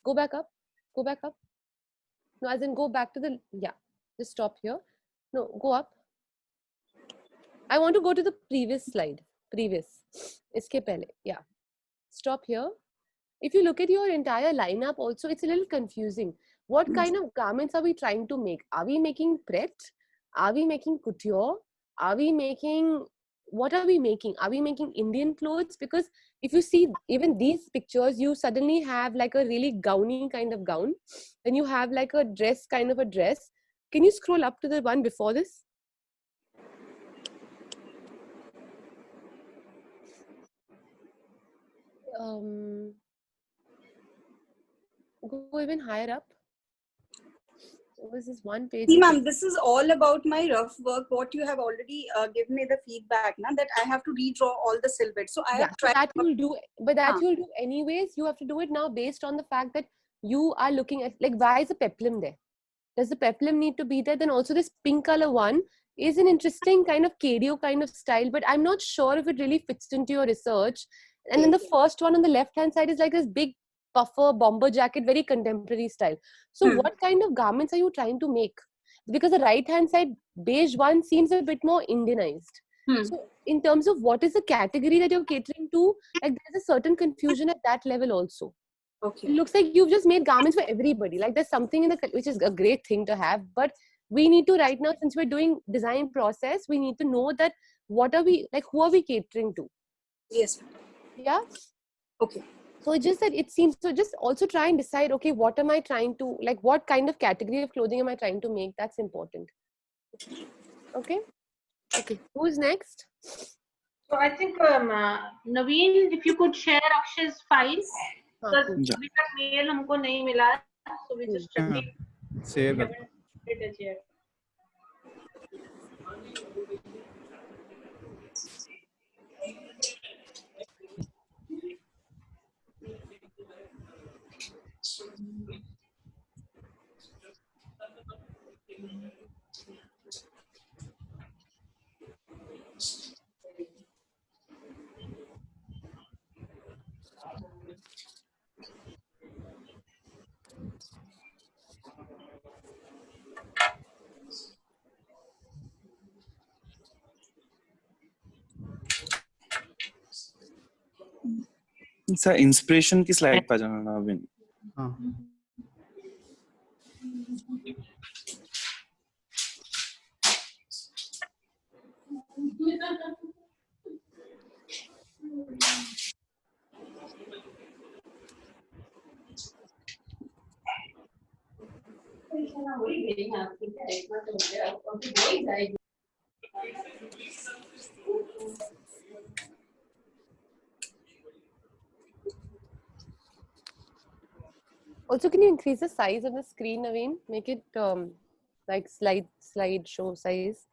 Go back up. No, as in go back to just stop here. No, go up. I want to go to the previous slide. Iske pehle. Yeah. Stop here. If you look at your entire lineup also, it's a little confusing. What kind of garments are we trying to make? Are we making pret? Are we making couture? What are we making? Are we making Indian clothes? Because if you see even these pictures, you suddenly have like a really gowny kind of gown. Then you have like a dress kind of a dress. Can you scroll up to the one before this? Go even higher up. Was this one page? See, ma'am, this is all about my rough work. What you have already given me the feedback now, that I have to redraw all the silhouettes. So I have tried. That you'll do, but that you'll do anyways. You have to do it now based on the fact that you are looking at, like, why is the peplum there? Does the peplum need to be there? Then also this pink color one is an interesting kind of KDO kind of style, but I'm not sure if it really fits into your research. And then the first one on the left hand side is like this big puffer bomber jacket, very contemporary style. So what kind of garments are you trying to make? Because the right hand side beige one seems a bit more Indianized. So in terms of what is the category that you're catering to, like there's a certain confusion at that level also. Okay. It looks like you've just made garments for everybody. Like there's something in the, which is a great thing to have, but we need to right now, since we're doing design process, we need to know that what are we, like who are we catering to? Yes. Yeah. Okay. So it's just that it seems, so just also try and decide, okay, what am I trying to, like what kind of category of clothing am I trying to make? That's important. Okay. Okay. Who's next? So I think Naveen, if you could share Akshay's files. Because अभी तक mail हमको नहीं मिला, so we just checking. Share. It is here. Sir inspiration की slide पर जाना नवीन. हाँ. Also, can you increase the size of the screen, Naveen? Make it like slide show size.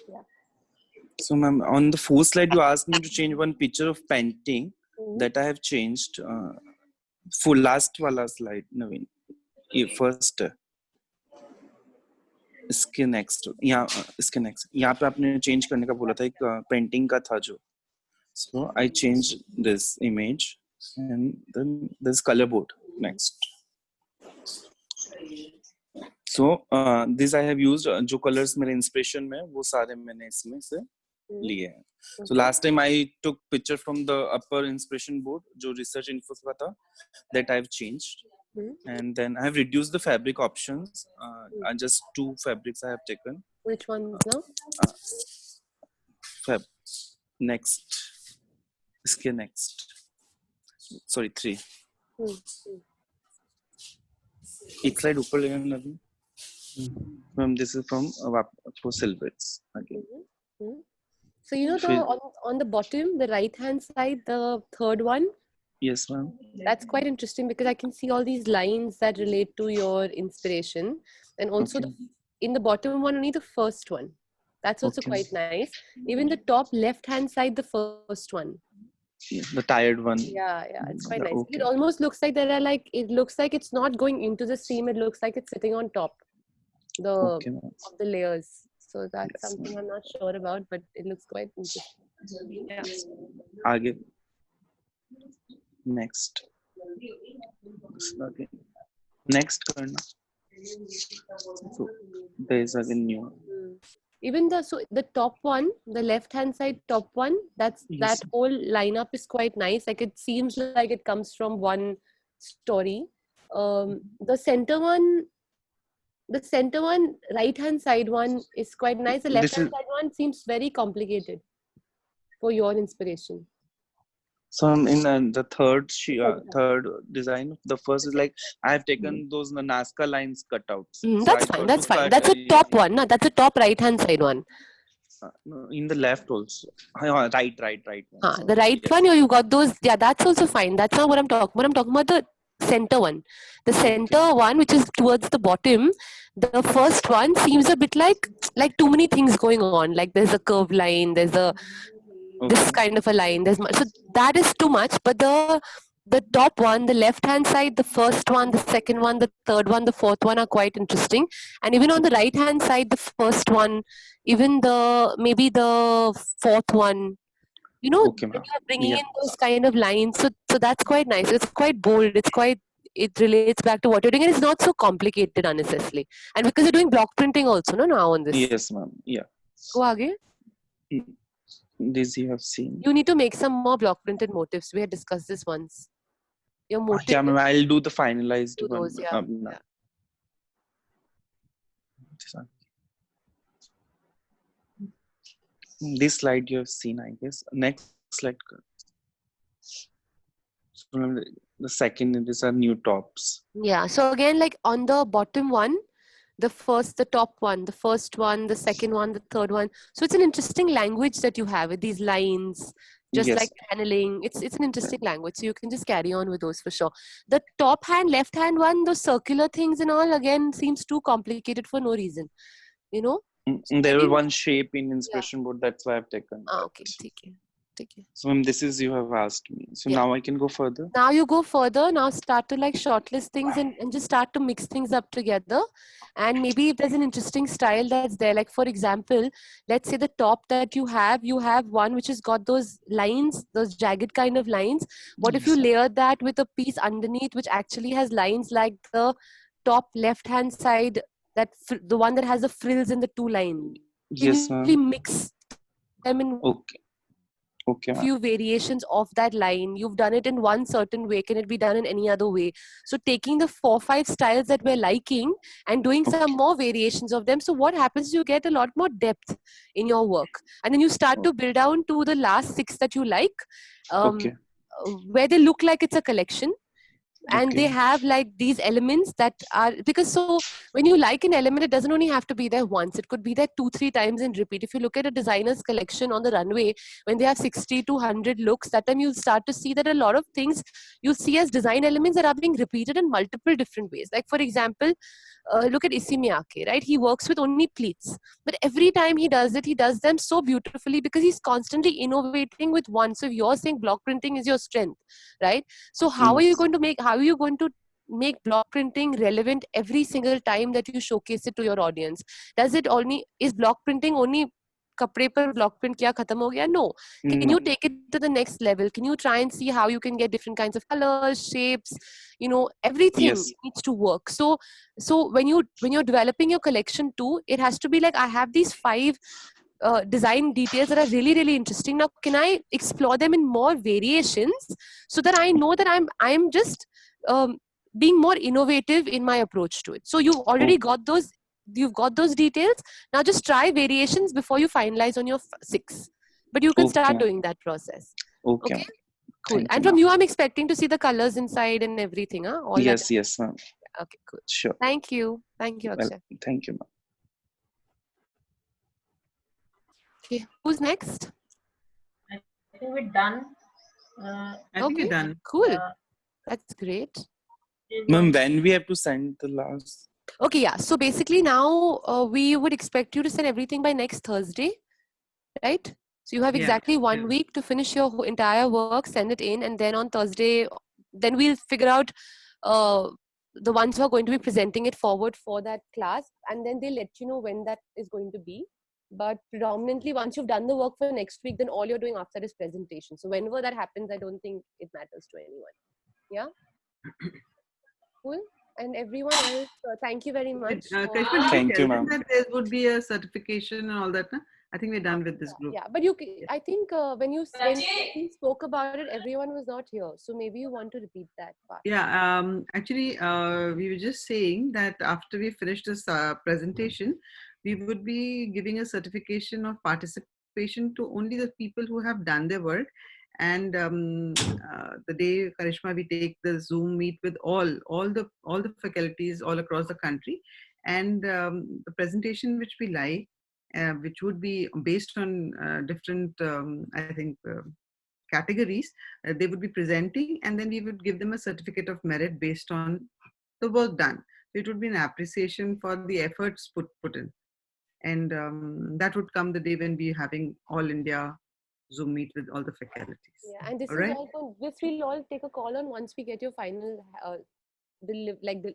Yeah. So, ma'am, on the fourth slide, you asked me to change one picture of painting that I have changed. For last wala slide, Naveen. First. इसके next यहाँ पे आपने change करने का बोला था एक painting का था जो. So I changed this image and then this color board next. So this I have used जो colors मेरे inspiration में वो सारे मैंने इसमें से लिए हैं. So last time I took picture from the upper inspiration board जो research info का था that I have changed. And then I have reduced the fabric options. Just 2 fabrics I have taken. Which ones now? Next. Iske next. Sorry, 3. एक slide ऊपर लेना नवीन. This is from for silhouettes again. So you know on the bottom, the right hand side, the third one. Yes, ma'am. That's quite interesting because I can see all these lines that relate to your inspiration, and also in the bottom one, only the first one. That's also quite nice. Even the top left hand side, the first one. Yeah, the tired one. Yeah, it's quite nice. It almost looks like there are it looks like it's not going into the stream. It looks like it's sitting on top of the layers. So that's something I'm not sure about, but it looks quite interesting. Yeah. आगे. Next. Next करना. So there is again new. Even the top one, the left hand side top one, that whole lineup is quite nice. Like it seems like it comes from one story. The center one, right hand side one is quite nice. The left hand side one seems very complicated for your inspiration. So in the third design, the first is like I have taken those Nazca lines cutouts. That's fine. That's fine. That's a top one. No, that's a top right hand side one. No, in the left also. Right. The right one, you got those. Yeah, that's also fine. That's not what I'm talking about. I'm talking about the center one. The center one, which is towards the bottom, the first one seems a bit like too many things going on. Like there's a curved line, there's this kind of a line. So that is too much. But the top one, the left hand side, the first one, the second one, the third one, the fourth one are quite interesting. And even on the right hand side, the first one, even maybe the fourth one, when you are bringing in those kind of lines, so that's quite nice. It's quite bold. It relates back to what you're doing, and it's not so complicated unnecessarily. And because you're doing block printing also, no, now on this. Yes, ma'am. Yeah. Go aage. This you have seen. You need to make some more block printed motifs. We had discussed this once. Your motif. Yeah, ma'am, I'll do the finalized one. Those, yeah. This slide you have seen, I guess. Next slide. So the second, these are new tops. Yeah. So again, like on the bottom one, the top one, the first one, the second one, the third one. So it's an interesting language that you have with these lines, just like paneling. It's an interesting language. So you can just carry on with those for sure. The top hand, left hand one, those circular things and all, again, seems too complicated for no reason. You know? There was one shape in inspiration board. That's why I've taken. Okay. Okay. So ma'am, this is you have asked me. So Yeah. now I can go further. Now you go further. Now start to like shortlist things and just start to mix things up together. And maybe if there's an interesting style that's there, like for example, let's say the top that you have one which has got those lines, those jagged kind of lines. What if you layer that with a piece underneath which actually has lines like the top left hand side, the one that has the frills in the two lines? Yes, Really ma'am. mix them in Okay. Okay, ma'am. few variations of that line. You've done it in one certain way. Can it be done in any other way? So taking the 4-5 styles that we're liking and doing some more variations of them. So what happens, you get a lot more depth in your work. And then you start to build down to the last 6 that you like, Okay. where they look like it's a collection. And they Okay. have like these elements that are, because so when you like an element, it doesn't only have to be there once, it could be there 2-3 times in repeat. If you look at a designer's collection on the runway, when they have 60 to 100 looks, that time you'll start to see that a lot of things you see as design elements that are being repeated in multiple different ways. Like for example, look at Issey Miyake, right? He works with only pleats, but every time he does it, he does them so beautifully because he's constantly innovating with one. So if you're saying block printing is your strength, right? So how are you going to make block printing relevant every single time that you showcase it to your audience? Is block printing only kapde par block print kiya khatam ho gaya? No. Can No. you take it to the next level? Can you try and see how you can get different kinds of colors, shapes, everything Yes. needs to work. So when you're developing your collection too, it has to be like, I have these 5 design details that are really, really interesting. Now, can I explore them in more variations so that I know that I'm just being more innovative in my approach to it? So you've already got those details. Now just try variations before you finalize on your 6. But you can start doing that process. Okay. Okay? Cool. Thank And you, from ma'am. you, I'm expecting to see the colors inside and everything. All Yes, that. yes, ma'am. Okay, cool. Sure. Thank you. Thank you, Well, Akshay. thank you, ma'am. Okay, who's next? I think we're done. I think we're done. Cool. That's great. Ma'am, when we have to send the last? Okay, yeah. So basically now we would expect you to send everything by next Thursday, right? So you have Yeah. exactly 1 week to finish your entire work, send it in, and then on Thursday, then we'll figure out the ones who are going to be presenting it forward for that class, and then they'll let you know when that is going to be. But predominantly, once you've done the work for next week, then all you're doing after is presentation. So whenever that happens, I don't think it matters to anyone. Yeah? Cool. And everyone else, thank you very much. Karishma, did Thank tell you, them ma'am. that there would be a certification and all that? Na? I think we're done with this group. Yeah, but I think when you spoke about it, everyone was not here. So maybe you want to repeat that part. Yeah, actually, we were just saying that after we finish this presentation, we would be giving a certification of participation to only the people who have done their work. And the day, Karishma, we take the Zoom meet with all the faculties all across the country, and the presentation which we like, which would be based on different, I think, categories, they would be presenting, and then we would give them a certificate of merit based on the work done. It would be an appreciation for the efforts put in, and that would come the day when we're having all India Zoom meet with all the faculties. Yeah, and this All is right? all. This we'll all take a call on once we get your final,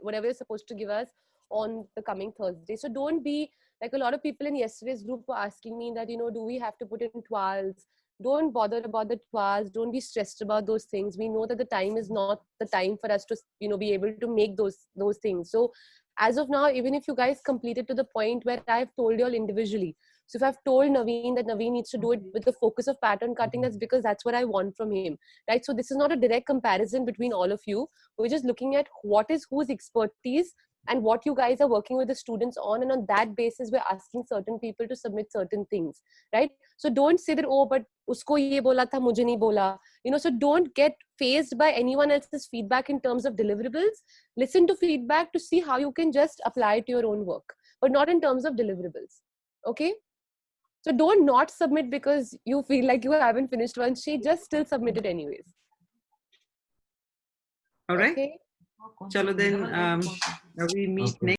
whatever you're supposed to give us on the coming Thursday. So don't be like a lot of people in yesterday's group were asking me that, do we have to put in toiles? Don't bother about the toiles. Don't be stressed about those things. We know that the time is not the time for us to, be able to make those things. So as of now, even if you guys completed to the point where I've told you all individually, so if I've told Naveen that Naveen needs to do it with the focus of pattern cutting, that's because that's what I want from him, right? So this is not a direct comparison between all of you. We're just looking at what is whose expertise and what you guys are working with the students on. And on that basis, we're asking certain people to submit certain things, right? So don't say that, oh, but usko ye bola tha, mujhe nahi bola. So don't get fazed by anyone else's feedback in terms of deliverables. Listen to feedback to see how you can just apply it to your own work, but not in terms of deliverables. Okay? So don't not submit because you feel like you haven't finished one sheet, just still submit it anyways. All right. Okay. Chalo then, we meet next